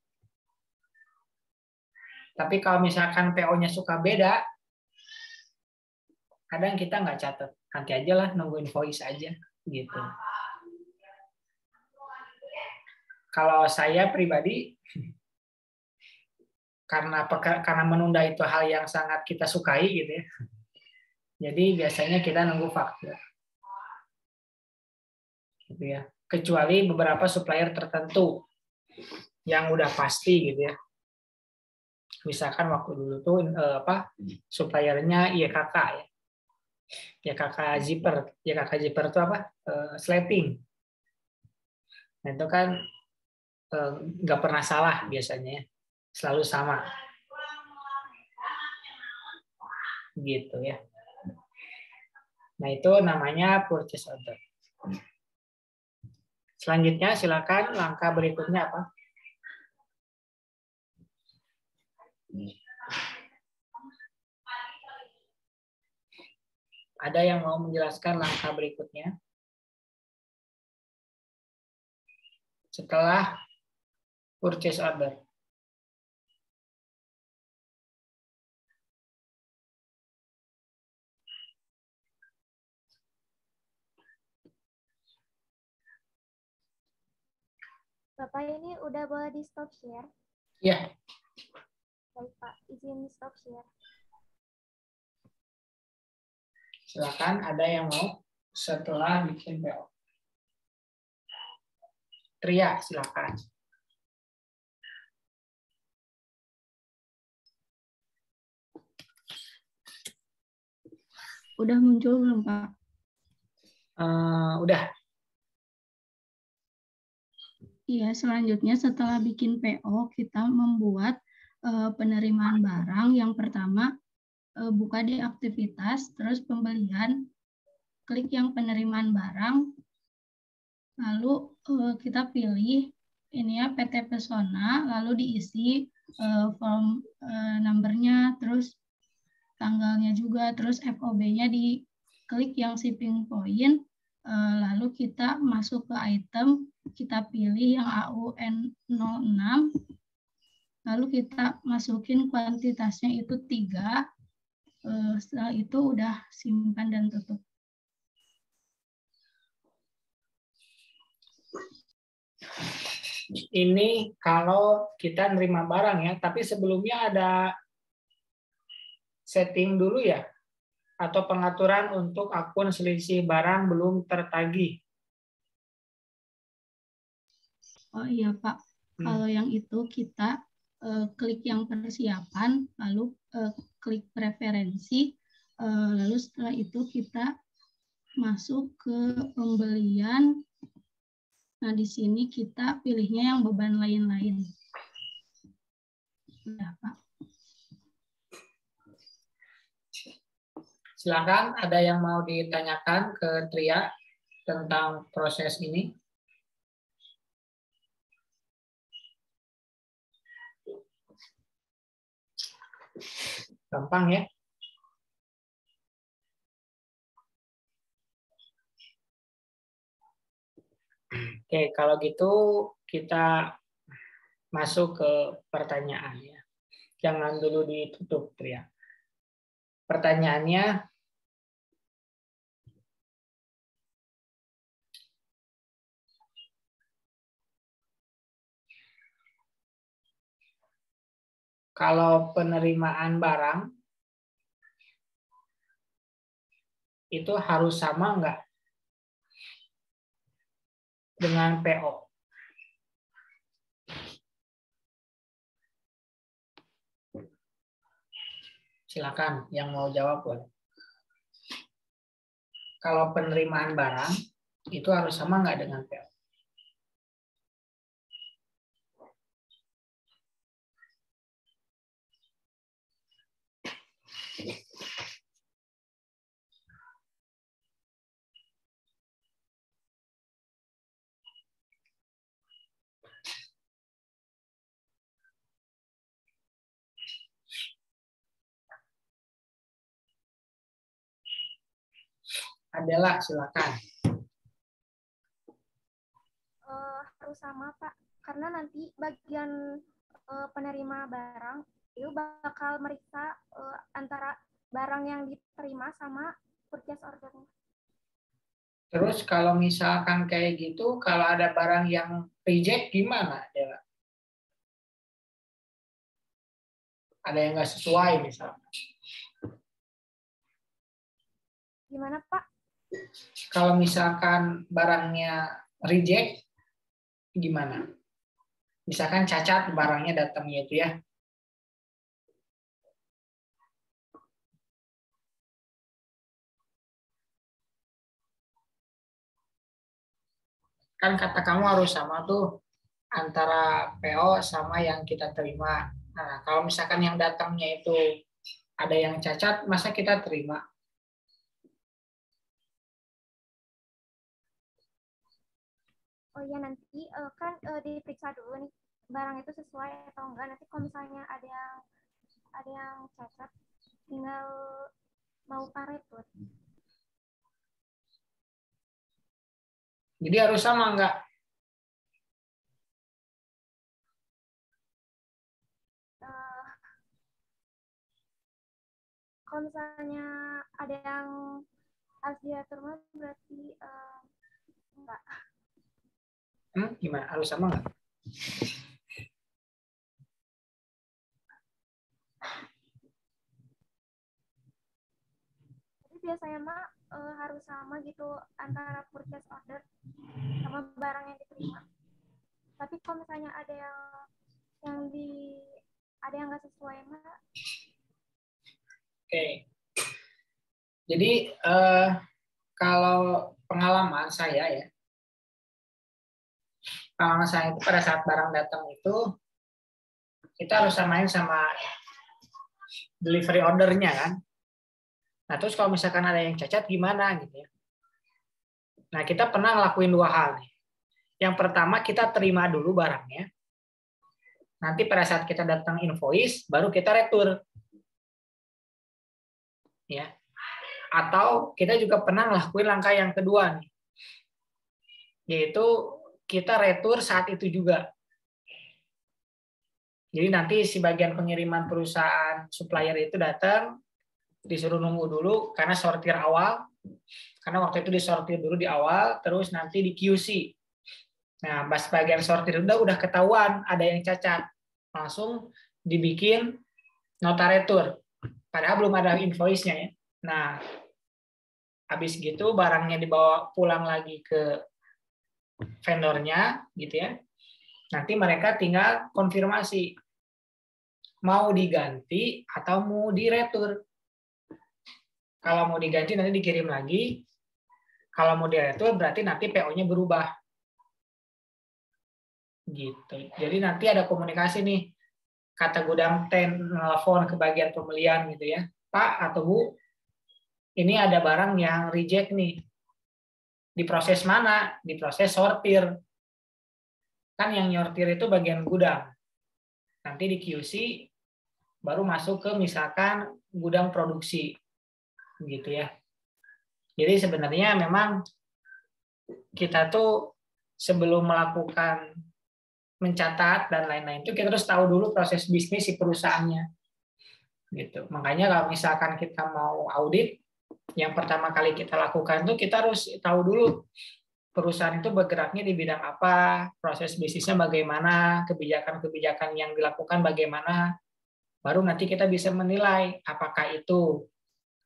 Tapi kalau misalkan PO-nya suka beda, kadang kita nggak catat. Nanti aja lah, nunggu invoice aja. Gitu. Kalau saya pribadi, karena menunda itu hal yang sangat kita sukai gitu ya. Jadi biasanya kita nunggu faktur. Gitu ya. Kecuali beberapa supplier tertentu yang udah pasti gitu ya. Misalkan waktu dulu tuh suppliernya YKK ya. YKK zipper. YKK zipper itu apa? Slapping. Nah, itu kan nggak pernah salah biasanya, selalu sama gitu ya. Nah itu namanya purchase order. Selanjutnya silakan langkah berikutnya apa? Ada yang mau menjelaskan langkah berikutnya setelah purchase order? Bapak ini udah boleh di stop share? Iya. Baik Pak, izin stop share. Silakan, ada yang mau setelah bikin PO. Tria, silakan. Udah muncul belum, Pak? Udah. Iya, selanjutnya setelah bikin PO, kita membuat penerimaan barang. Yang pertama, buka di aktivitas, terus pembelian, klik yang penerimaan barang, lalu kita pilih ini ya PT Pesona, lalu diisi form numbernya, terus tanggalnya juga, terus FOB-nya diklik yang shipping point, lalu kita masuk ke item, kita pilih yang AUN06, lalu kita masukin kuantitasnya itu 3, setelah itu udah simpan dan tutup. Ini kalau kita nerima barang ya, tapi sebelumnya ada setting dulu ya, atau pengaturan untuk akun selisih barang belum tertagih. Oh iya Pak, kalau yang itu kita klik yang persiapan, lalu klik preferensi, lalu setelah itu kita masuk ke pembelian. Nah, di sini kita pilihnya yang beban lain-lain. Sudah, Pak. Silakan, ada yang mau ditanyakan ke Tria tentang proses ini? Gampang ya? Oke, kalau gitu kita masuk ke pertanyaan ya. Jangan dulu ditutup, Tria. Pertanyaannya, kalau penerimaan barang itu harus sama enggak dengan PO? Silakan, yang mau jawab boleh. Kalau penerimaan barang itu harus sama enggak dengan PO? Adalah, silakan. Harus sama Pak, karena nanti bagian penerima barang itu bakal meriksa antara barang yang diterima sama purchase order-nya. Terus kalau misalkan kayak gitu, kalau ada barang yang reject gimana, Dela? Ada yang nggak sesuai misalnya. Gimana Pak? Kalau misalkan barangnya reject, gimana? Misalkan cacat barangnya datangnya itu ya. Kan kata kamu harus sama tuh antara PO sama yang kita terima. Nah, kalau misalkan yang datangnya itu ada yang cacat, masa kita terima? Oh iya, nanti kan diperiksa dulu nih barang itu sesuai atau enggak. Nanti kalau misalnya ada yang cacat, tinggal mau paretut. Jadi harus sama enggak? Kalau misalnya ada yang harus diatur, berarti enggak. Gimana? Harus sama nggak? Jadi biasanya mah harus sama gitu antara purchase order sama barang yang diterima. Tapi kalau misalnya ada yang nggak sesuai mah. Oke. Jadi kalau pengalaman saya ya, pengalaman saya itu pada saat barang datang itu kita harus samain sama delivery ordernya kan. Nah terus kalau misalkan ada yang cacat gimana gitu ya. Nah kita pernah ngelakuin dua hal nih. Yang pertama kita terima dulu barangnya. Nanti pada saat kita datang invoice baru kita retur. Ya. Atau kita juga pernah ngelakuin langkah yang kedua nih. Yaitu kita retur saat itu juga. Jadi nanti si bagian pengiriman perusahaan supplier itu datang, disuruh nunggu dulu karena sortir awal. Karena waktu itu disortir dulu di awal, terus nanti di QC. Nah, pas bagian sortir udah ketahuan ada yang cacat. Langsung dibikin nota retur. Padahal belum ada invoice-nya ya. Nah, habis gitu barangnya dibawa pulang lagi ke vendornya gitu ya. Nanti mereka tinggal konfirmasi mau diganti atau mau diretur. Kalau mau diganti nanti dikirim lagi. Kalau mau diretur berarti nanti PO-nya berubah. Gitu. Jadi nanti ada komunikasi nih. Kata gudang telepon ke bagian pembelian gitu ya. Pak atau Bu, ini ada barang yang reject nih. Diproses mana? Diproses sortir. Kan yang nyortir itu bagian gudang. Nanti di QC baru masuk ke misalkan gudang produksi. Gitu ya. Jadi sebenarnya memang kita tuh sebelum melakukan mencatat dan lain-lain itu kita harus tahu dulu proses bisnis si perusahaannya. Gitu. Makanya kalau misalkan kita mau audit, yang pertama kali kita lakukan itu kita harus tahu dulu perusahaan itu bergeraknya di bidang apa, proses bisnisnya bagaimana, kebijakan-kebijakan yang dilakukan bagaimana, baru nanti kita bisa menilai apakah itu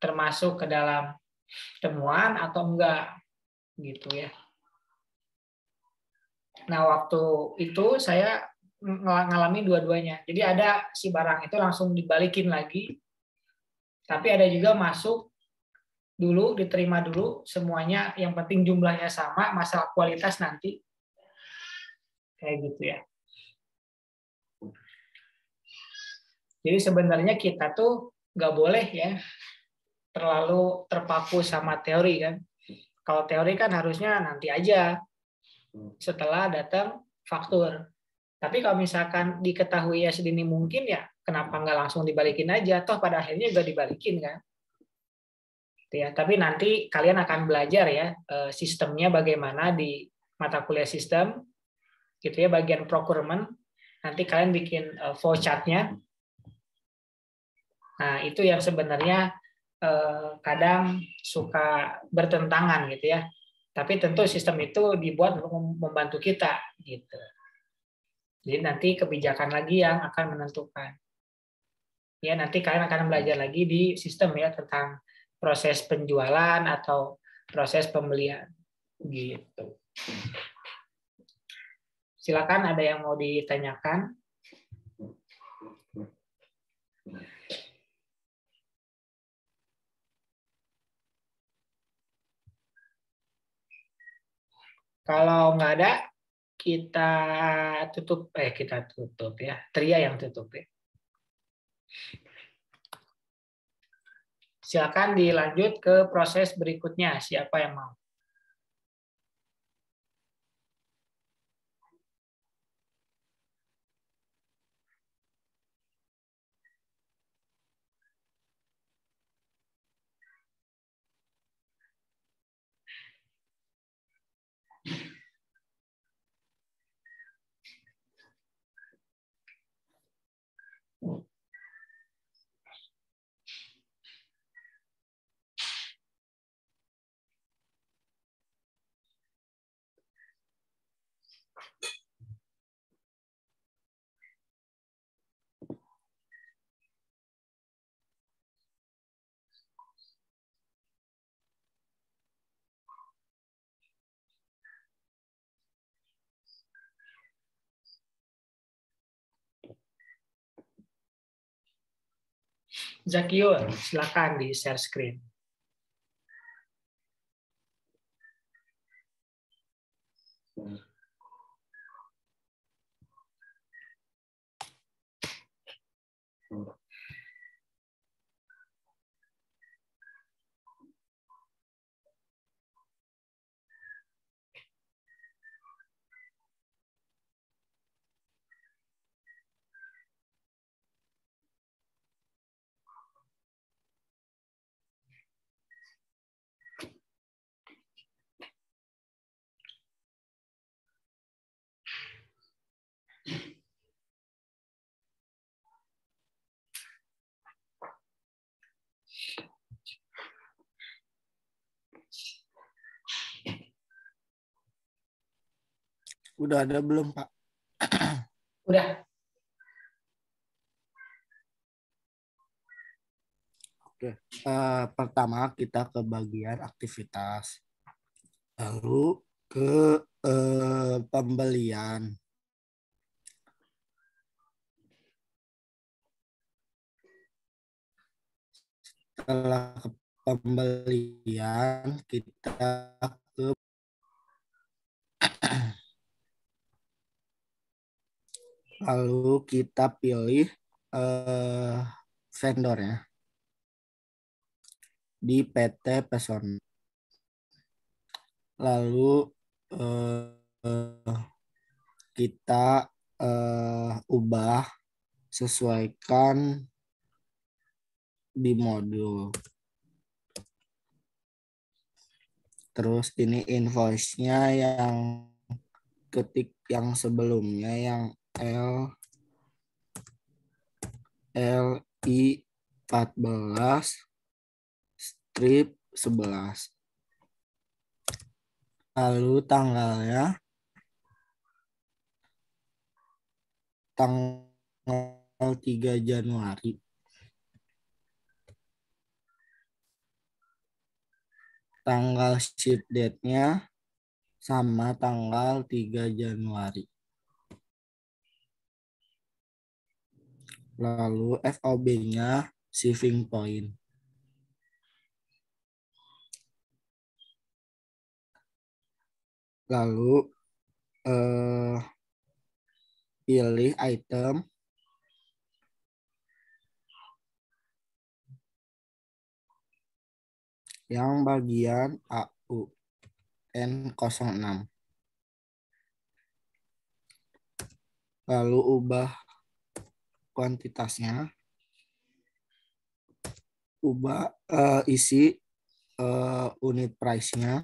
termasuk ke dalam temuan atau enggak, gitu ya. Nah, waktu itu saya ngalami dua-duanya. Jadi ada si barang itu langsung dibalikin lagi, tapi ada juga masuk dulu, diterima dulu semuanya, yang penting jumlahnya sama, masalah kualitas nanti. Kayak gitu ya. Jadi sebenarnya kita tuh nggak boleh ya terlalu terpaku sama teori kan. Kalau teori kan harusnya nanti aja setelah datang faktur. Tapi kalau misalkan diketahui ya sedini mungkin ya kenapa nggak langsung dibalikin aja, toh pada akhirnya juga dibalikin kan. Ya, tapi nanti kalian akan belajar ya sistemnya bagaimana di mata kuliah sistem, gitu ya, bagian procurement. Nanti kalian bikin flow chart-nya. Nah itu yang sebenarnya kadang suka bertentangan gitu ya. Tapi tentu sistem itu dibuat untuk membantu kita, gitu. Jadi nanti kebijakan lagi yang akan menentukan. Ya nanti kalian akan belajar lagi di sistem ya tentang proses penjualan atau proses pembelian gitu. Silakan ada yang mau ditanyakan. Kalau nggak ada kita tutup ya. Tria yang tutup ya. Silakan dilanjut ke proses berikutnya. Siapa yang mau? Zakio, silakan di share screen. Udah ada belum, Pak? Udah. Oke. Pertama kita ke bagian aktivitas. Lalu ke pembelian. Setelah ke pembelian, kita ke lalu kita pilih vendornya di PT Pesona. Lalu kita ubah, sesuaikan di modul. Terus ini invoice-nya yang ketik yang sebelumnya yang LI 14 strip 11. Lalu tanggalnya tanggal 3 Januari. Tanggal ship date-nya sama tanggal 3 Januari. Lalu FOB-nya shipping point. Lalu pilih item. Yang bagian AU N06. Lalu ubah kuantitasnya. Ubah isi unit price-nya.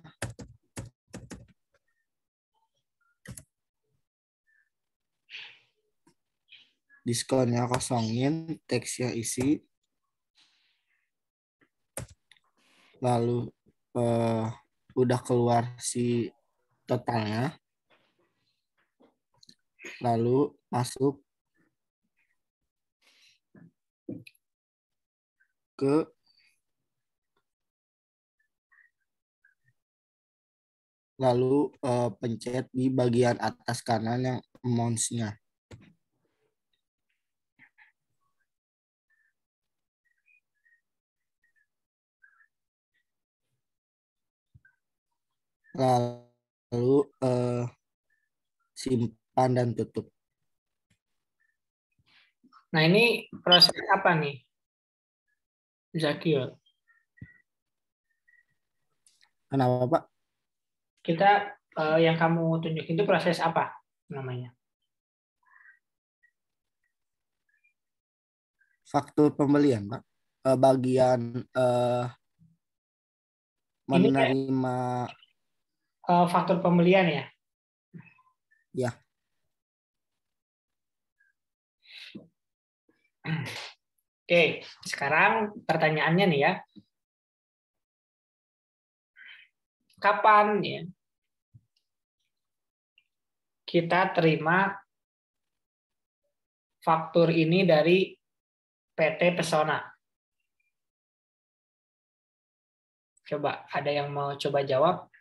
Diskonnya kosongin, teksnya isi. Lalu udah keluar si totalnya. Lalu masuk ke lalu pencet di bagian atas kanan yang amounts-nya. Lalu simpan dan tutup. Nah, ini proses apa nih, Zakio? Kenapa, Pak? Kita yang kamu tunjukin itu proses apa namanya? Faktur pembelian, Pak. Bagian menerima faktur pembelian ya? Ya. Oke, sekarang pertanyaannya nih ya. Kapan ya kita terima faktur ini dari PT Pesona? Coba, ada yang mau coba jawab?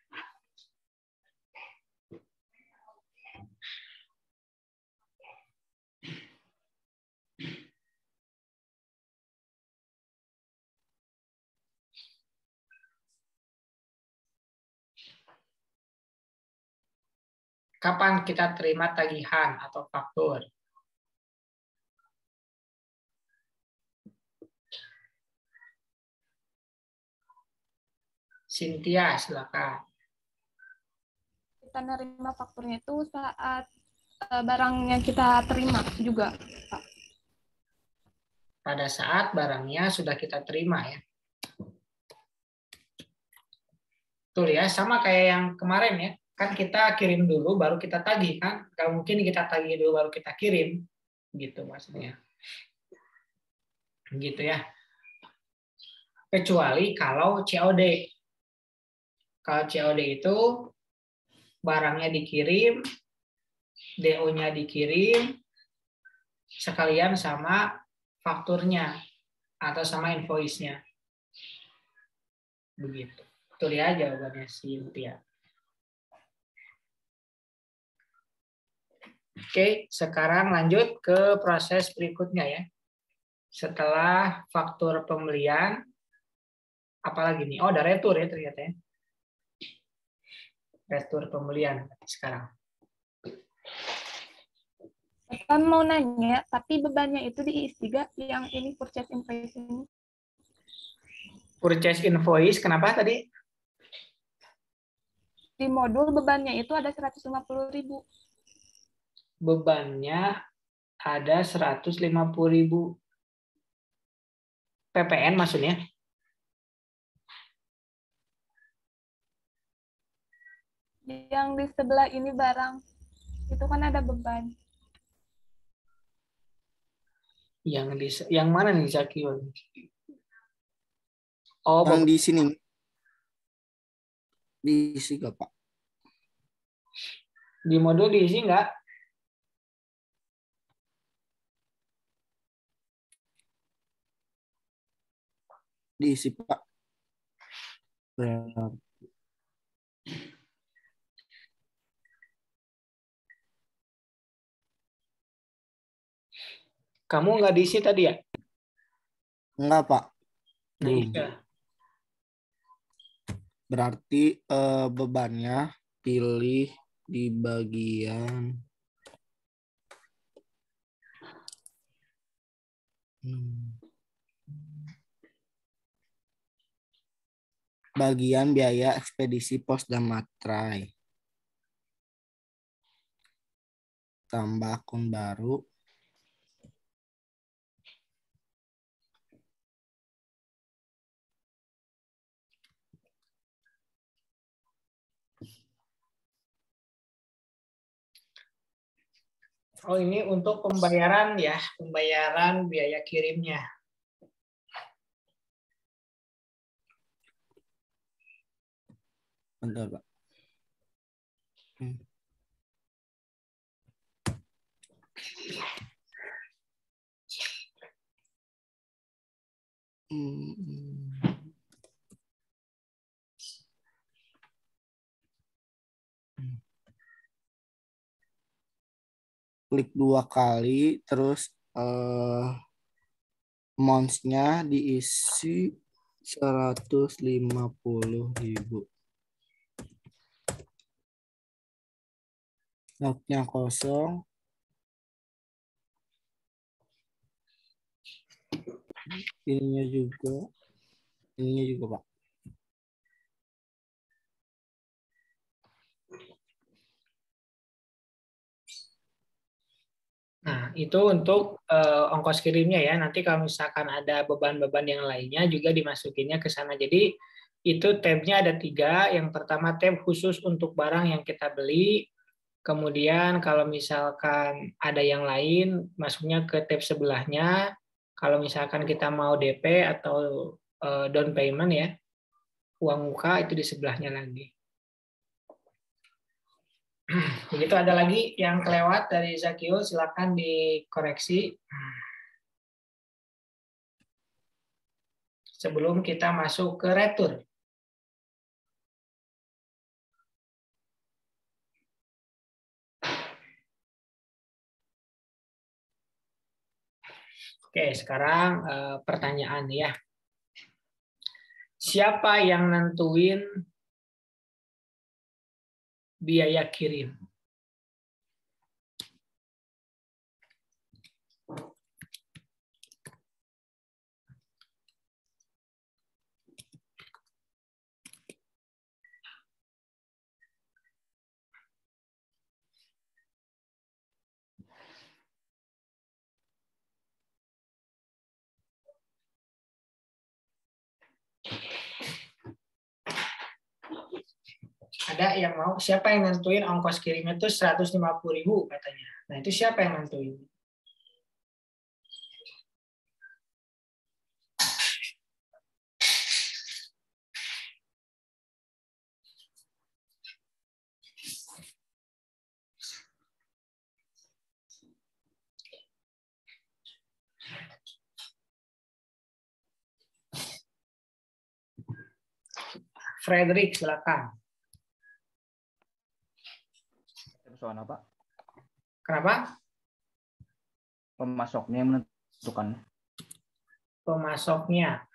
Kapan kita terima tagihan atau faktur? Cynthia, silakan. Kita nerima fakturnya itu saat barang yang kita terima juga, Pak. Pada saat barangnya sudah kita terima ya. Betul ya, sama kayak yang kemarin ya. Kan kita kirim dulu baru kita tagih kan. Gak mungkin kita tagih dulu baru kita kirim. Gitu maksudnya. Gitu ya. Kecuali kalau COD. Kalau COD itu barangnya dikirim, DO-nya dikirim, sekalian sama fakturnya atau sama invoice-nya. Begitu. Betul ya jawabannya Cynthia. Oke, sekarang lanjut ke proses berikutnya ya. Setelah faktur pembelian, apalagi nih? Oh, ada retur ya ternyata ya. Retur pembelian sekarang. Saya mau nanya, tapi bebannya itu di IS3 yang ini purchase invoice ini. Purchase invoice, kenapa tadi? Di modul bebannya itu ada 150.000. Bebannya ada 150.000. PPN maksudnya? Yang di sebelah ini barang, itu kan ada beban. Yang mana nih Zakio? Oh, yang di sini. Diisi gak, Pak? Di modul diisi nggak? Diisi, Pak. Berarti. Kamu nggak diisi tadi ya? Enggak, Pak. Nah, Belum. iya. Berarti bebannya pilih di bagian bagian biaya ekspedisi pos dan materai. Tambah akun baru. Oh, ini untuk pembayaran ya, pembayaran biaya kirimnya. Bentar, Pak. Klik 2 kali, terus amounts-nya diisi 150.000. Note-nya kosong. Ininya juga, Pak. Nah, itu untuk ongkos kirimnya ya. Nanti kalau misalkan ada beban-beban yang lainnya juga dimasukinnya ke sana. Jadi itu tab-nya ada 3. Yang pertama tab khusus untuk barang yang kita beli. Kemudian kalau misalkan ada yang lain, masuknya ke tab sebelahnya. Kalau misalkan kita mau DP atau down payment ya, uang muka itu di sebelahnya lagi. Begitu, ada lagi yang kelewat dari Zakio, silakan dikoreksi. Sebelum kita masuk ke retur. Oke, sekarang pertanyaan ya. Siapa yang nentuin biaya kirim? ada yang mau, siapa yang nentuin ongkos kirimnya itu 150.000 katanya. Nah, itu siapa yang nentuin? Frederick, silakan. Soal apa? Kenapa? Pemasoknya yang menentukan. Pemasoknya.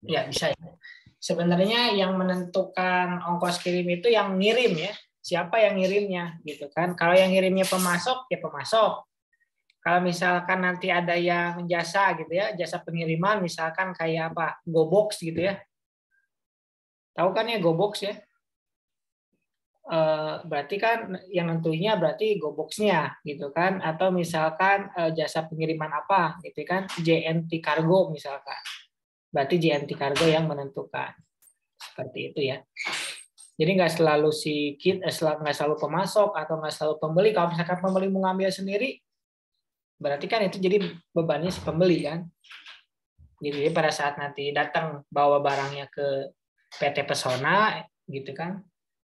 Ya, bisa ya. Sebenarnya yang menentukan ongkos kirim itu yang ngirim ya. Siapa yang ngirimnya gitu kan. Kalau yang ngirimnya pemasok, ya pemasok. Kalau misalkan nanti ada yang jasa gitu ya, jasa pengiriman misalkan kayak apa? GoBox gitu ya. Tahu kan ya GoBox ya? Berarti kan yang nentunya berarti GoBox-nya gitu kan, atau misalkan jasa pengiriman apa gitu kan, JNT Cargo misalkan, berarti JNT Cargo yang menentukan, seperti itu ya. Jadi nggak selalu nggak selalu pemasok atau nggak selalu pembeli. Kalau misalkan pembeli mau ngambil sendiri, berarti kan itu jadi bebannya si pembeli kan. Jadi pada saat nanti datang bawa barangnya ke PT Pesona gitu kan,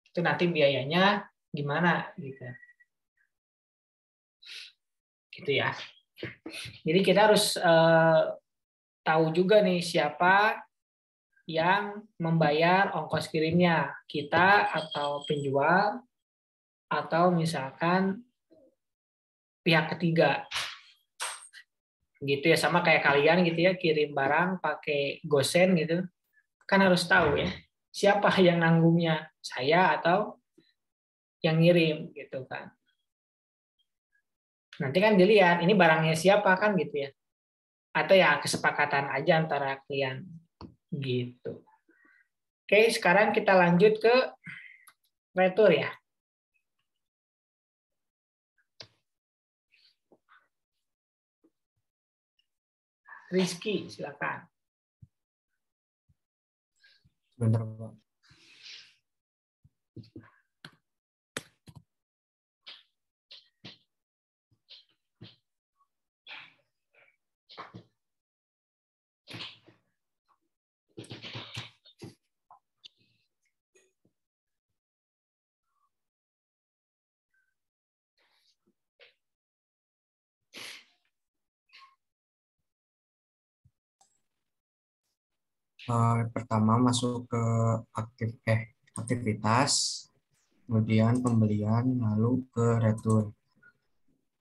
itu nanti biayanya gimana gitu. Gitu ya. Jadi kita harus tahu juga nih siapa yang membayar ongkos kirimnya, kita atau penjual atau misalkan pihak ketiga. Gitu ya, sama kayak kalian gitu ya, kirim barang pakai GoSend gitu. Kan harus tahu ya, siapa yang nanggungnya, saya atau yang ngirim gitu kan. Nanti kan dilihat ini barangnya siapa kan gitu ya. Atau ya kesepakatan aja antara klien gitu. Oke, sekarang kita lanjut ke retur ya. Rizky, silakan. Bentar, Pak. Pertama masuk ke aktivitas, kemudian pembelian, lalu ke retur.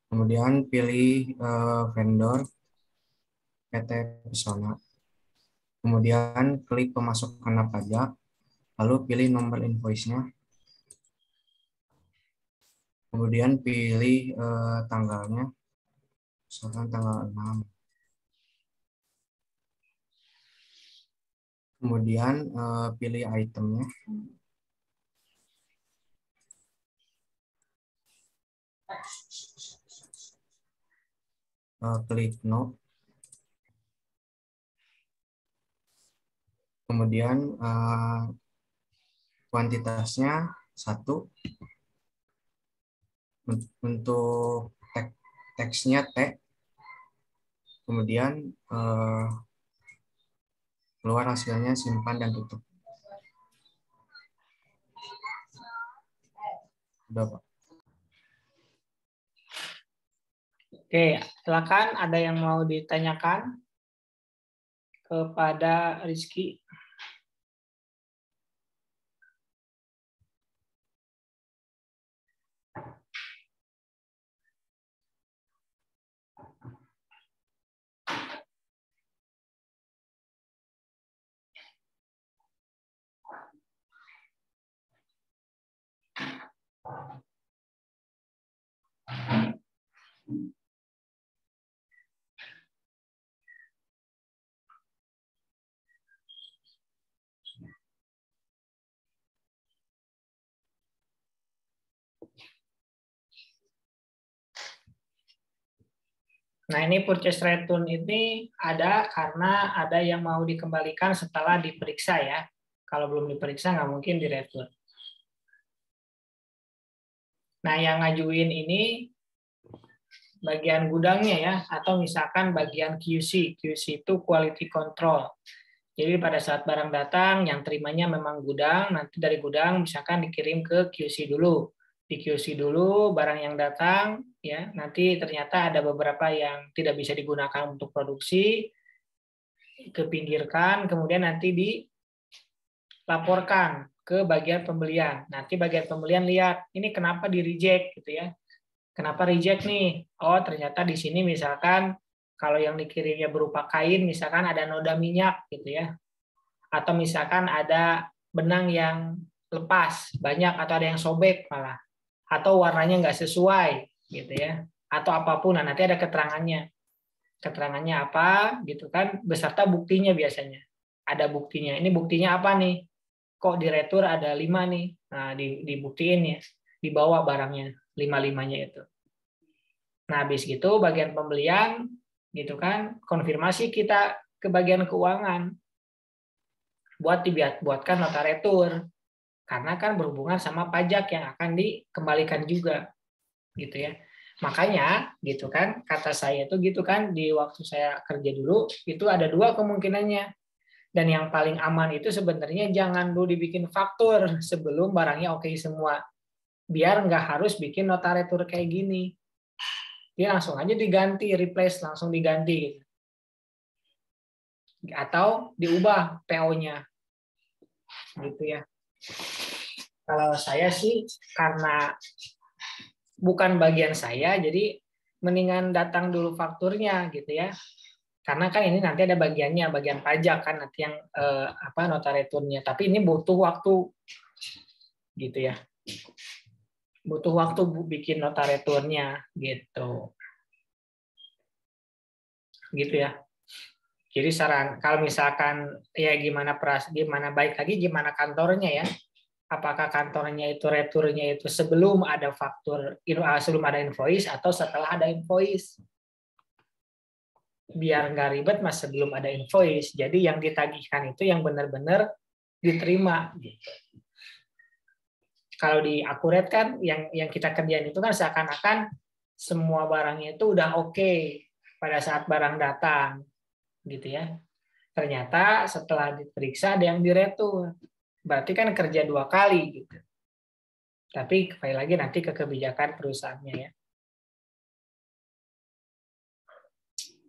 Kemudian pilih vendor PT Pesona. Kemudian klik pemasukan pajak, lalu pilih nomor invoice-nya. Kemudian pilih tanggalnya, misalkan tanggal 6. Kemudian pilih itemnya. Klik no. Kemudian kuantitasnya 1. Untuk teksnya T. Kemudian keluar hasilnya, simpan dan tutup. Udah, Pak. Oke, silakan ada yang mau ditanyakan kepada Rizky. Nah, ini purchase return ini ada karena ada yang mau dikembalikan setelah diperiksa ya. Kalau belum diperiksa nggak mungkin di return. Nah, yang ngajuin ini bagian gudangnya ya, atau misalkan bagian QC. QC itu quality control. Jadi pada saat barang datang, yang terimanya memang gudang, nanti dari gudang misalkan dikirim ke QC dulu. Di QC dulu barang yang datang, ya nanti ternyata ada beberapa yang tidak bisa digunakan untuk produksi, kepinggirkan, kemudian nanti dilaporkan ke bagian pembelian. Nanti bagian pembelian lihat, ini kenapa di reject gitu ya. Kenapa reject nih? Oh, ternyata di sini misalkan kalau yang dikirimnya berupa kain, misalkan ada noda minyak gitu ya. Atau misalkan ada benang yang lepas, banyak, atau ada yang sobek malah. Atau warnanya nggak sesuai gitu ya. Atau apapun, nah, nanti ada keterangannya. Keterangannya apa gitu kan, beserta buktinya biasanya. Ada buktinya. Ini buktinya apa nih? Kok di retur ada 5 nih? Nah, dibuktiin ya. Dibawa barangnya, 5-5-nya itu. Nah, habis gitu bagian pembelian gitu kan, konfirmasi kita ke bagian keuangan buat dibuatkan nota retur. Karena kan berhubungan sama pajak yang akan dikembalikan juga. Gitu ya. Makanya gitu kan, kata saya itu gitu kan, di waktu saya kerja dulu itu ada 2 kemungkinannya. Dan yang paling aman itu sebenarnya jangan dulu dibikin faktur sebelum barangnya oke semua. Biar nggak harus bikin nota retur kayak gini. Dia langsung aja diganti, replace, langsung diganti. Gitu. Atau diubah PO-nya. Gitu ya. Kalau saya sih karena bukan bagian saya, jadi mendingan datang dulu fakturnya gitu ya. Karena kan ini nanti ada bagiannya, bagian pajak kan nanti yang nota returnnya. Tapi ini butuh waktu gitu ya. Butuh waktu bikin nota returnnya gitu. Gitu ya. Jadi saran kalau misalkan ya gimana baik lagi gimana kantornya ya. Apakah kantornya itu returnya itu sebelum ada faktur, sebelum ada invoice atau setelah ada invoice. Biar nggak ribet mas sebelum ada invoice. Jadi yang ditagihkan itu yang benar-benar diterima gitu. Kalau di Akuret kan yang kita kerjain itu kan seakan-akan semua barangnya itu udah oke pada saat barang datang gitu ya. Ternyata setelah diperiksa ada yang diretur. Berarti kan kerja 2 kali gitu. Tapi kembali lagi nanti ke kebijakan perusahaannya ya.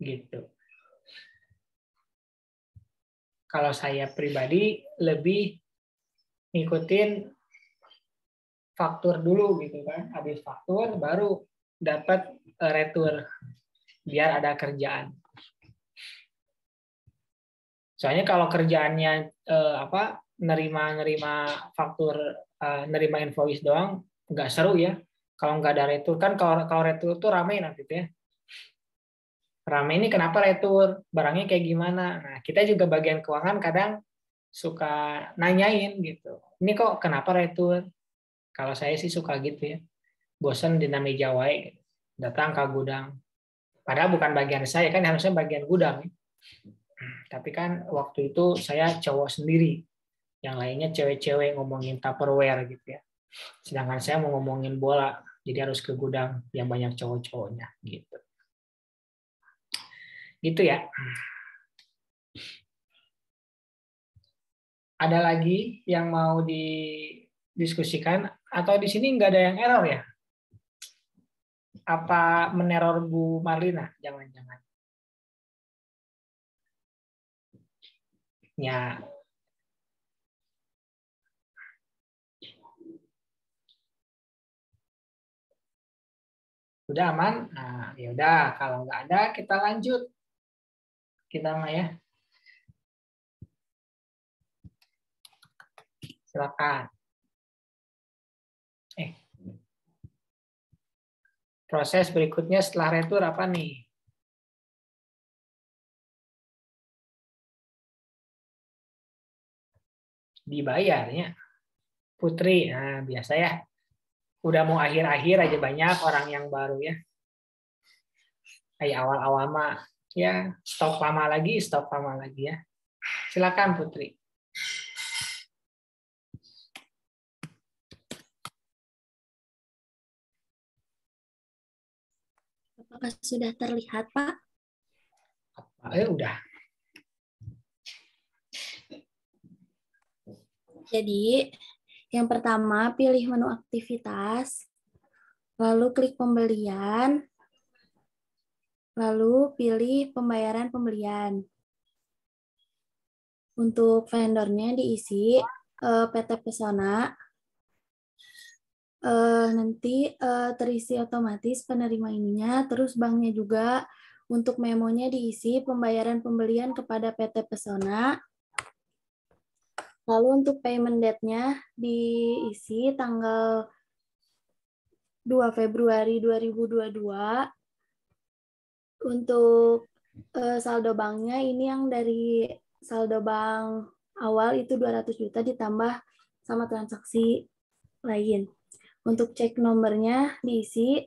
Gitu. Kalau saya pribadi lebih ngikutin faktur dulu gitu kan, habis faktur baru dapat retur biar ada kerjaan. Soalnya kalau kerjaannya nerima faktur, nerima invoice doang nggak seru ya. Kalau nggak ada retur kan, kalau retur tuh rame nanti ya. Rame ini kenapa retur? Barangnya kayak gimana? Nah, kita juga bagian keuangan kadang suka nanyain gitu. Ini kok kenapa retur? Kalau saya sih suka gitu ya. Bosan di namanya Jawa gitu. Datang ke gudang. Padahal bukan bagian saya, kan harusnya bagian gudang. Tapi kan waktu itu saya cowok sendiri. Yang lainnya cewek-cewek ngomongin Tupperware gitu ya. Sedangkan saya mau ngomongin bola. Jadi harus ke gudang yang banyak cowok-cowoknya gitu. Gitu ya. Ada lagi yang mau didiskusikan? Atau di sini nggak ada yang error ya? Apa meneror Bu Marlina? Jangan-jangan. Ya. Udah aman? Nah, ya udah. Kalau nggak ada, kita lanjut. Kita mah ya. Silakan. Proses berikutnya setelah retur apa nih? Dibayarnya. Putri, nah biasa ya. Udah mau akhir-akhir aja banyak orang yang baru ya. Kayak awal-awal mah ya stop lama lagi ya. Silakan Putri. Apakah sudah terlihat, Pak? Udah. Jadi, yang pertama pilih menu aktivitas, lalu klik pembelian, lalu pilih pembayaran pembelian. Untuk vendornya diisi PT Pesona, nanti terisi otomatis penerima ininya, terus banknya juga. Untuk memonya diisi pembayaran pembelian kepada PT Pesona. Lalu untuk payment date-nya diisi tanggal 2 Februari 2022. Untuk saldo banknya ini yang dari saldo bank awal itu 200 juta ditambah sama transaksi lain. Untuk cek nomornya diisi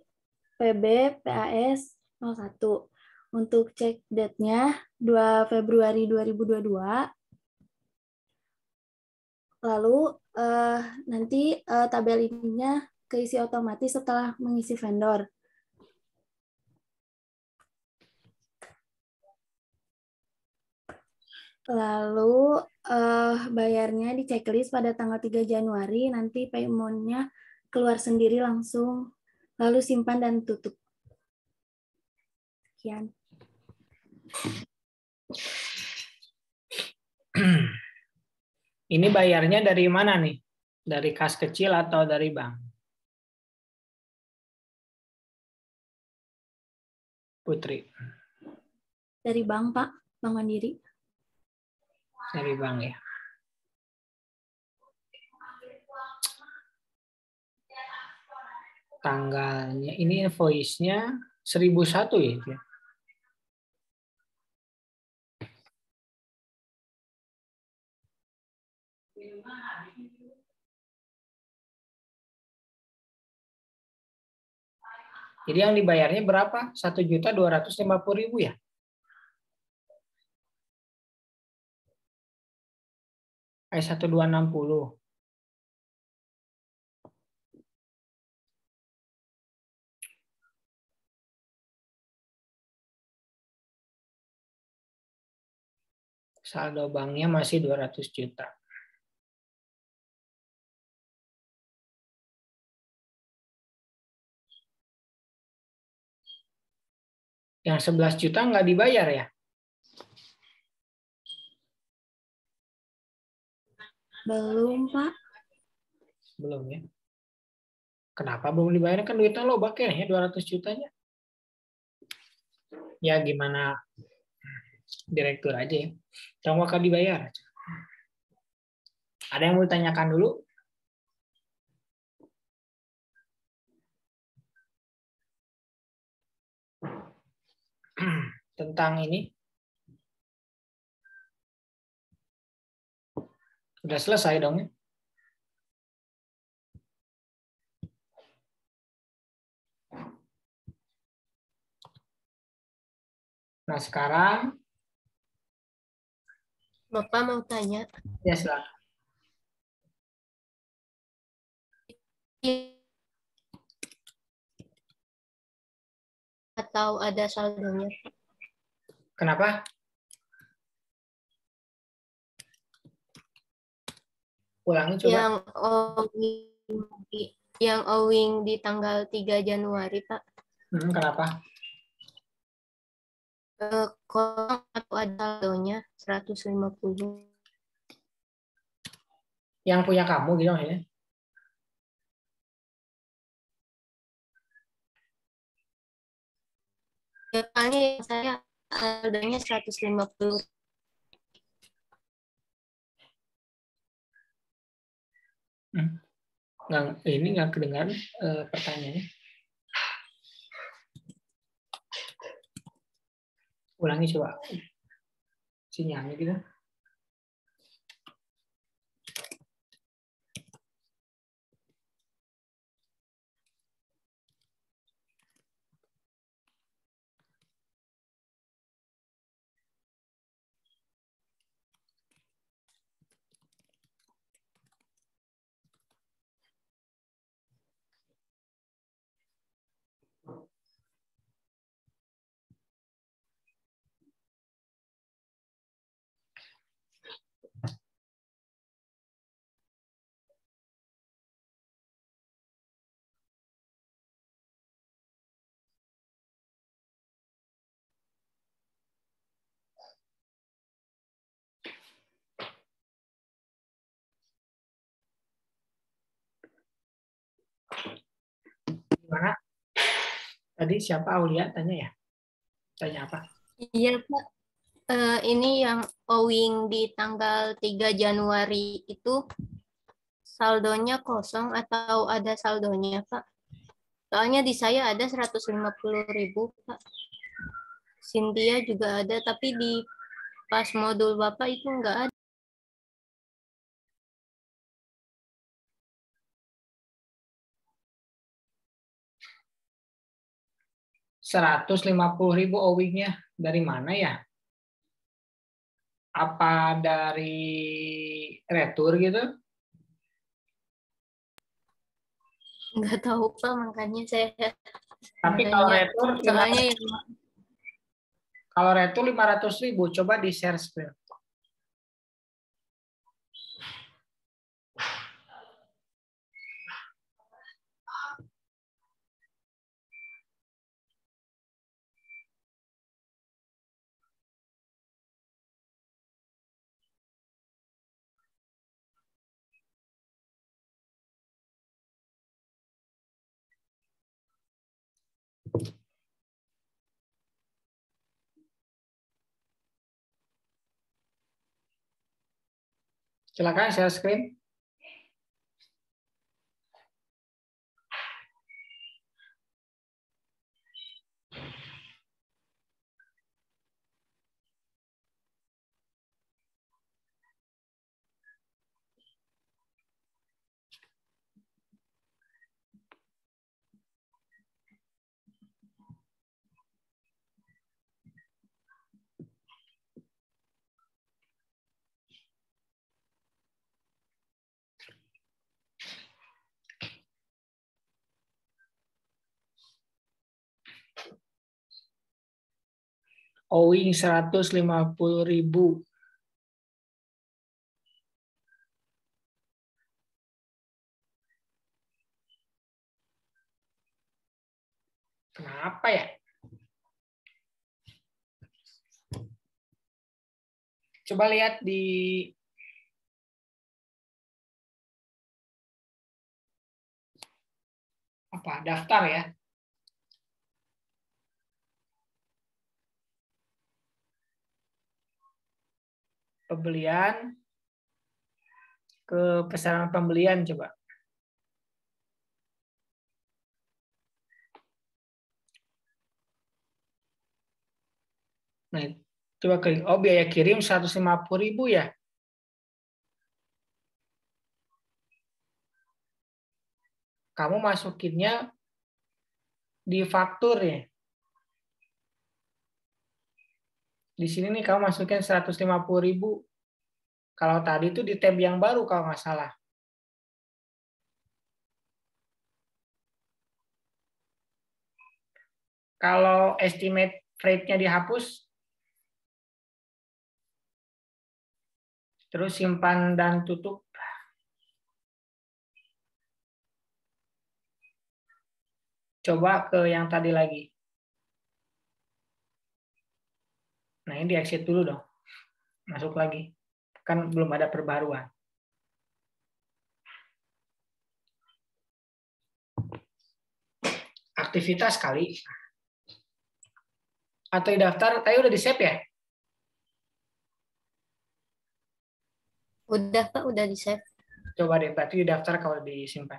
PB PAS 01. Untuk cek date-nya 2 Februari 2022. Lalu nanti tabel ininya keisi otomatis setelah mengisi vendor. Lalu bayarnya di checklist pada tanggal 3 Januari, nanti payment-nya keluar sendiri langsung, lalu simpan dan tutup. Sekian. Ini bayarnya dari mana nih? Dari kas kecil atau dari bank? Putri. Dari bank, Pak. Bank Mandiri. Dari bank ya. Tanggalnya, ini invoice-nya 1001 ya? Jadi yang dibayarnya berapa? 1.250.000 ya? Kayak 1260. Saldo banknya masih 200 juta. Yang 11 juta nggak dibayar ya? Belum, Pak. Belum ya. Kenapa belum dibayar? Kan duitnya lo bakal ya 200 jutanya. Ya gimana direktur aja ya. Yang bakal dibayar. Ada yang mau ditanyakan dulu? Tentang ini. Sudah selesai dong ya? Nah sekarang. Bapak mau tanya. Ya silakan. Atau ada saldonya? Kenapa? Ulangi coba. Yang owing di tanggal 3 Januari, Pak. Kenapa? Kosong atau ada saldonya 150. Yang punya kamu gitu ya? Depannya yang saya saldonya 150. Ini nggak kedengaran pertanyaannya. Ulangi coba. Sinyalnya gitu. Mana? Tadi siapa Aulia tanya ya? Tanya apa? Iya, Pak. Ini yang owing di tanggal 3 Januari itu saldonya kosong atau ada saldonya, Pak? Soalnya di saya ada 150.000, Pak. Cynthia juga ada, tapi di pas modul Bapak itu enggak ada. 150.000 owingnya dari mana ya? Apa dari retur gitu? Enggak tahu, Pak, makanya saya Tapi kalau nanya. retur, Soalnya yang kalau retur 500.000, coba di share screen. Silakan share screen. Owing 150.000. Kenapa ya? Coba lihat di daftar ya. Pembelian ke pesanan pembelian coba. Nah, coba klik. Oh, biaya kirim 150.000 ya. Kamu masukinnya di faktur ya. Di sini nih kamu masukin 150.000. Kalau tadi itu di tab yang baru kalau nggak salah. Kalau estimate rate-nya dihapus, terus simpan dan tutup. Coba ke yang tadi lagi. Nah, ini di exit dulu dong. Masuk lagi. Kan belum ada perbaruan. Aktivitas kali. Atau di daftar, tadi udah di-save ya? udah, Pak, udah di-save. Coba deh, berarti di daftar kalau disimpan.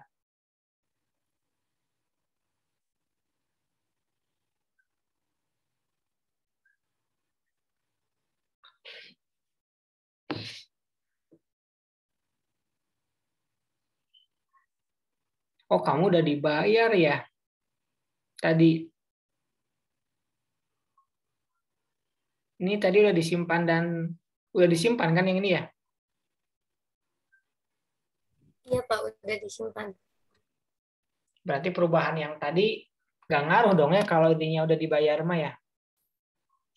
Oh, kamu udah dibayar ya? Tadi. Ini tadi udah disimpan dan udah disimpan kan yang ini ya? Iya, Pak, udah disimpan. Berarti perubahan yang tadi nggak ngaruh dong ya kalau intinya udah dibayar mah ya?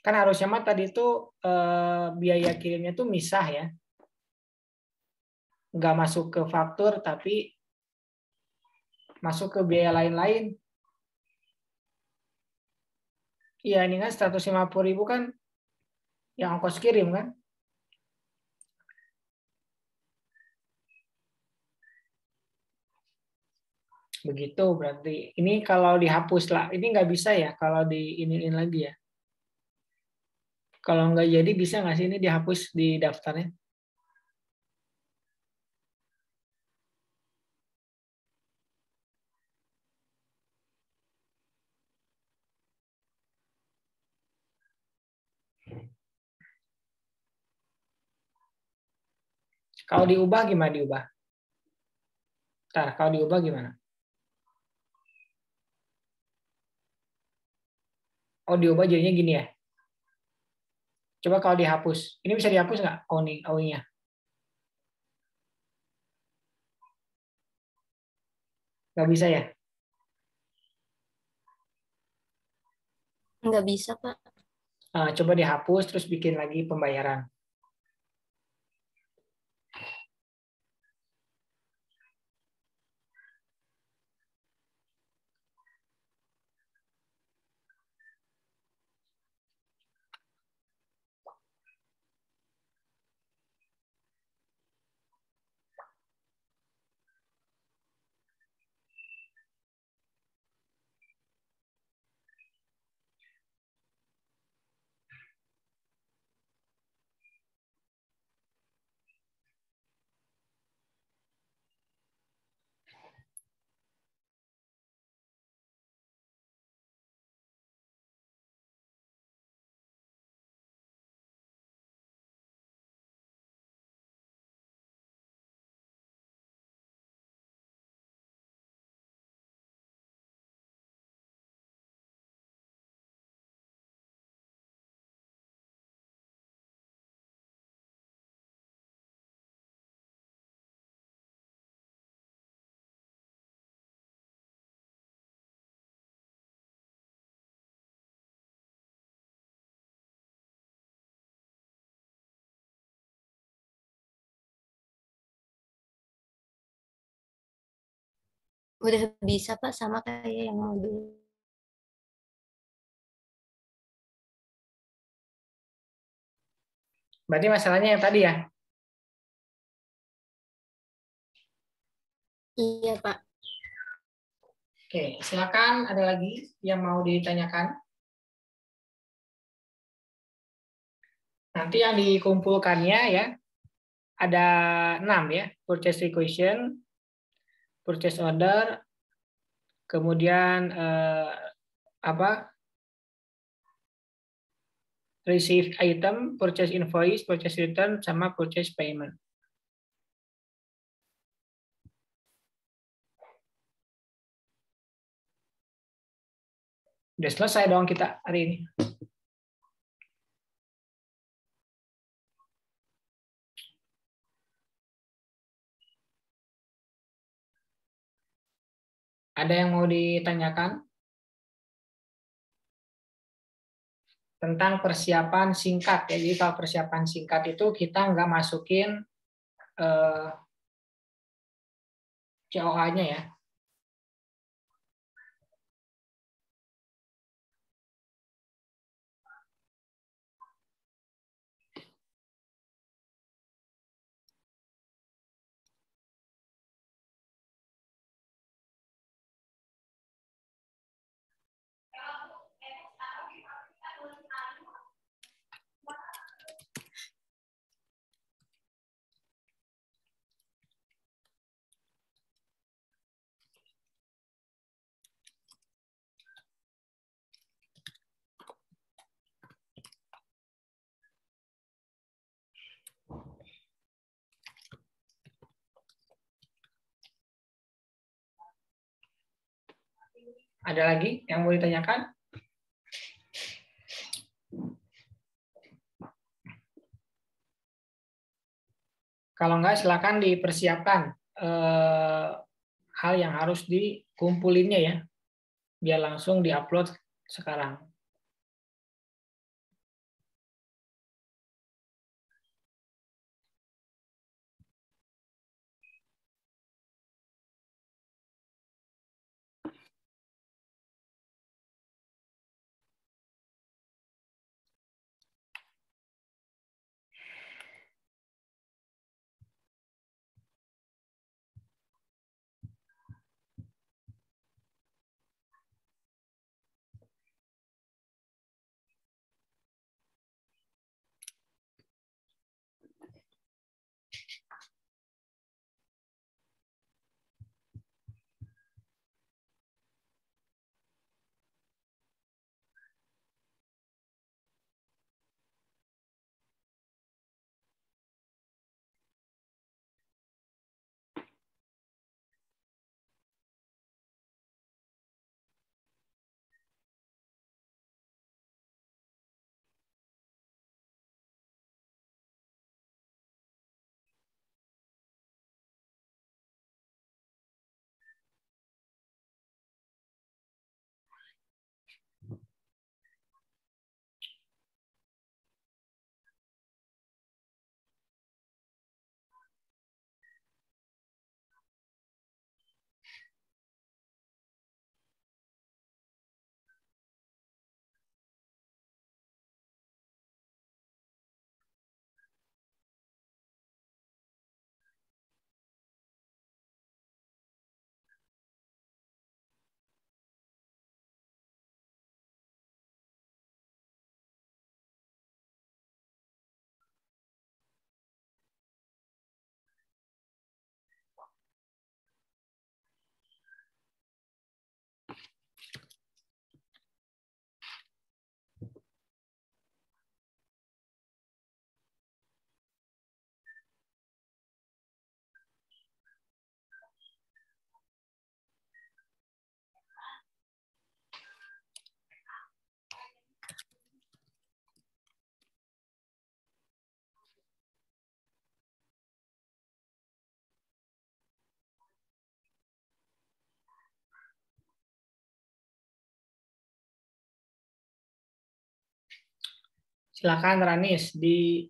Kan harusnya mah tadi itu biaya kirimnya tuh misah ya. Nggak masuk ke faktur tapi masuk ke biaya lain-lain. Iya, ini kan 150.000 kan yang ongkos kirim kan? Begitu berarti. Ini kalau dihapus lah, ini nggak bisa ya kalau di iniin lagi ya. Kalau nggak jadi bisa nggak sih ini dihapus di daftarnya? Kalau diubah gimana diubah? Ntar, kalau diubah gimana? Oh, diubah jadinya gini ya. Coba kalau dihapus. Ini bisa dihapus nggak owning-nya? Nggak bisa ya? Nggak bisa, Pak. Coba dihapus, terus bikin lagi pembayaran. Udah bisa, Pak, sama kayak yang mau dulu. Berarti masalahnya yang tadi ya? Iya, Pak. Oke, silakan ada lagi yang mau ditanyakan? Nanti yang dikumpulkannya ya, ada 6 ya. Purchase requisition, purchase order, kemudian receive item, purchase invoice, purchase return, sama purchase payment. Udah selesai dong kita hari ini. Ada yang mau ditanyakan? Tentang persiapan singkat ya. Jadi kalau persiapan singkat itu kita nggak masukin COA-nya ya. Ada lagi yang mau ditanyakan? Kalau enggak, silakan dipersiapkan hal yang harus dikumpulinnya ya, biar langsung diupload sekarang. Silakan Ranis di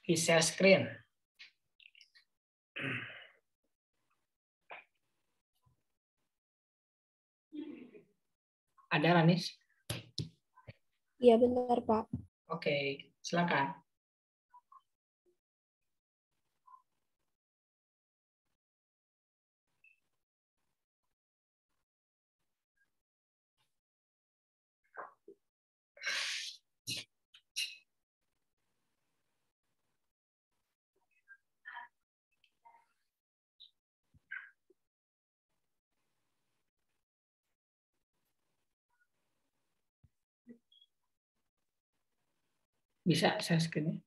share screen. Ada Ranis? Iya benar Pak. Oke, silakan. Bisa share screen-nya?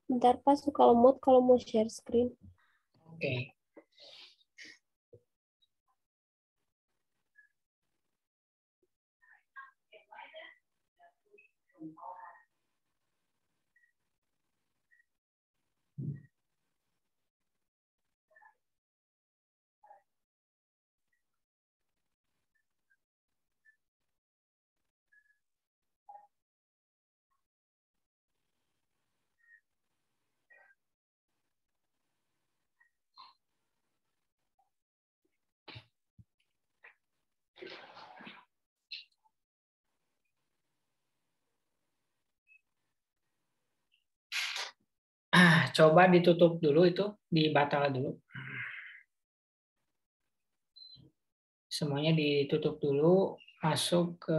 Bentar Pak, suka lemot kalau mau share screen. Oke. Coba ditutup dulu itu, dibatal dulu. Semuanya ditutup dulu, masuk ke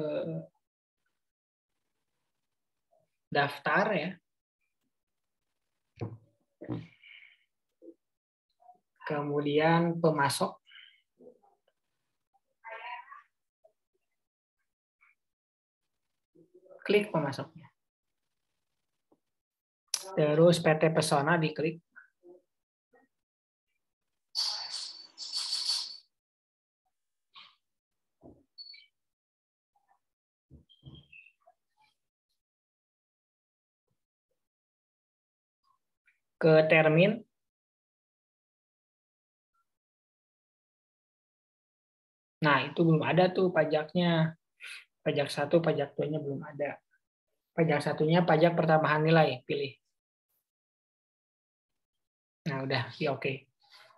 daftar ya. Kemudian pemasok. Klik pemasoknya. Terus PT Pesona diklik. Ke termin. Nah, itu belum ada tuh pajaknya. Pajak 1, pajak 2-nya belum ada. Pajak 1-nya pajak pertambahan nilai, pilih. Nah, udah, ya oke.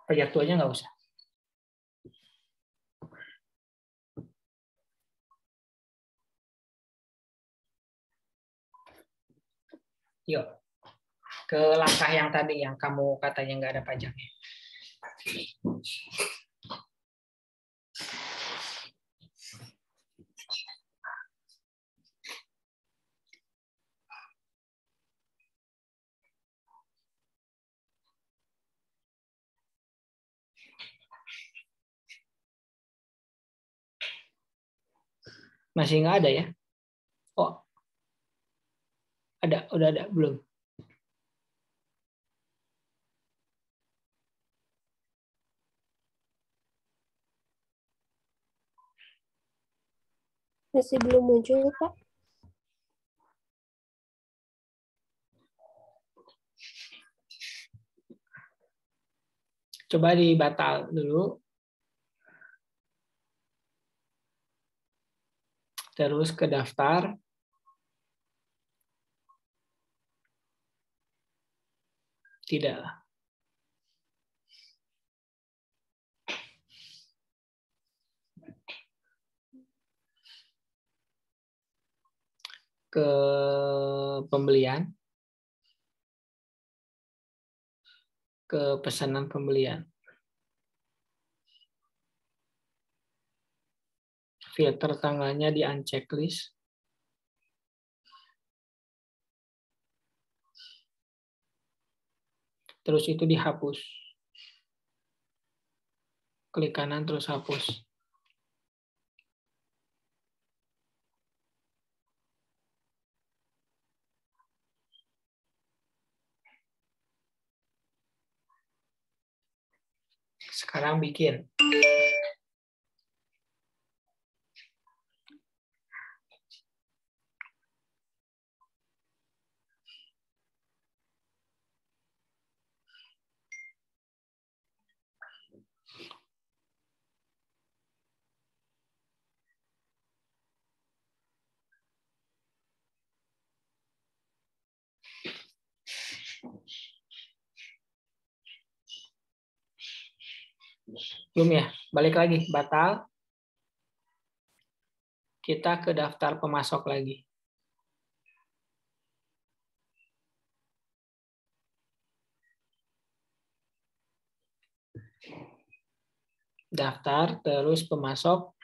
Pajak 2-nya nggak usah. Yuk, ke langkah yang tadi, yang kamu katanya nggak ada pajaknya. Masih nggak ada ya? Oh, ada, udah ada, belum? Masih belum muncul Pak. Coba dibatal dulu. Terus ke daftar. Tidak. Ke pembelian. Ke pesanan pembelian. Filter tanggalnya di unchecklist. Terus itu dihapus. Klik kanan terus hapus. Sekarang bikin. Belum ya? Balik lagi, batal. Kita ke daftar pemasok lagi. Daftar, terus pemasok.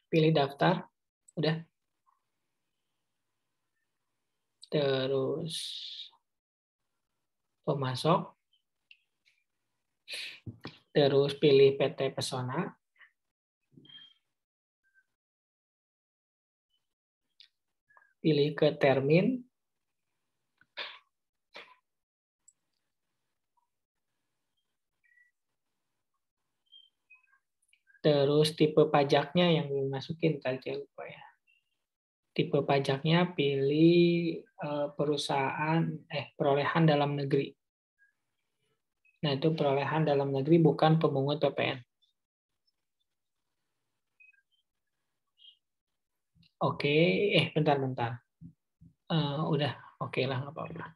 Pilih daftar. Udah. Terus pemasok. Terus pilih PT Pesona. Pilih ke termin. Terus tipe pajaknya yang dimasukin tadi lupa ya. Tipe pajaknya pilih perusahaan perolehan dalam negeri. Nah, itu perolehan dalam negeri bukan pemungut PPN. Oke, bentar. Udah, oke lah, nggak apa-apa.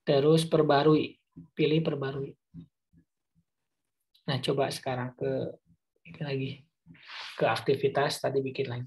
Terus perbarui, pilih perbarui. Nah, coba sekarang ke aktivitas tadi bikin lagi.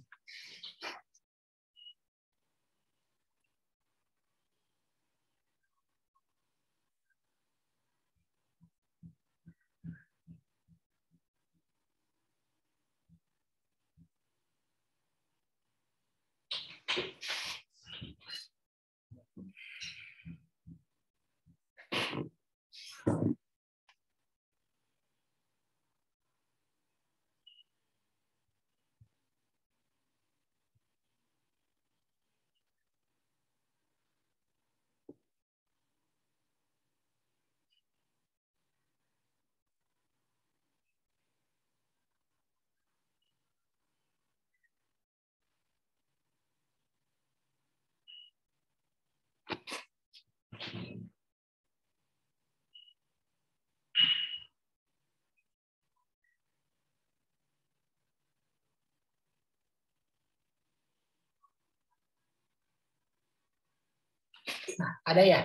Nah, ada ya?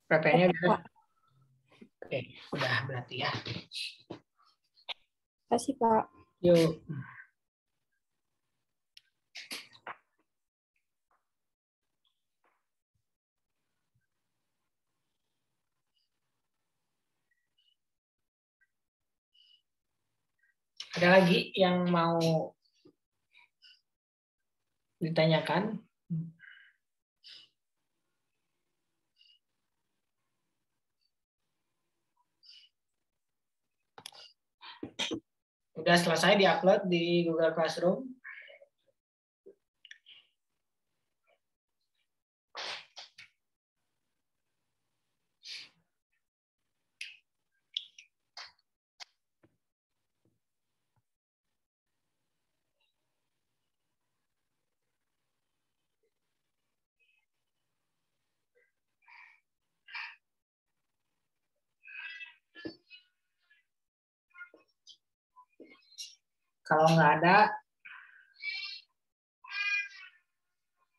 PP-nya udah. Oke, udah berarti ya. Kasih, Pak. Yuk. Ada lagi yang mau ditanyakan? Udah selesai diupload di Google Classroom? Kalau nggak ada,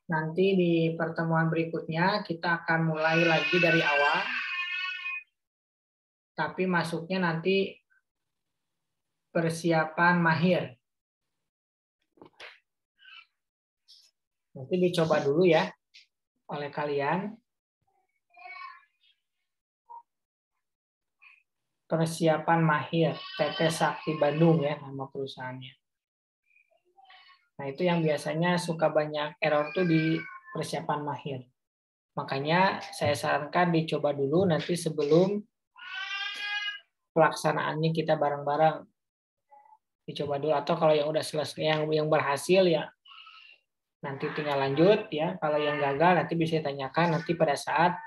nanti di pertemuan berikutnya kita akan mulai lagi dari awal. Tapi masuknya nanti persiapan mahir. Nanti dicoba dulu ya oleh kalian. Persiapan mahir, PT Sakti Bandung ya nama perusahaannya. Nah itu yang biasanya suka banyak error tuh di persiapan mahir. Makanya saya sarankan dicoba dulu nanti sebelum pelaksanaannya kita bareng-bareng. Dicoba dulu atau kalau yang udah selesai yang berhasil ya Nanti tinggal lanjut ya. Kalau yang gagal nanti bisa ditanyakan nanti pada saat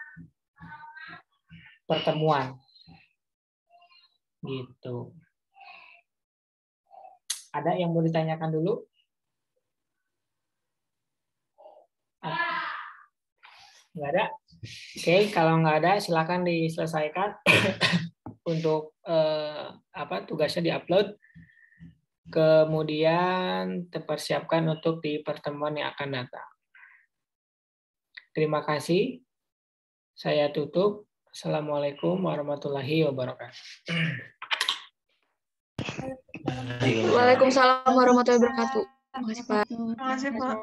pertemuan. Gitu. Ada yang mau ditanyakan dulu? Nggak ada? Oke, kalau nggak ada silakan diselesaikan untuk tugasnya diupload. Kemudian dipersiapkan untuk di pertemuan yang akan datang. Terima kasih. Saya tutup. Assalamualaikum warahmatullahi wabarakatuh. Waalaikumsalam warahmatullahi wabarakatuh. Terima kasih, Pak. Terima kasih, Pak.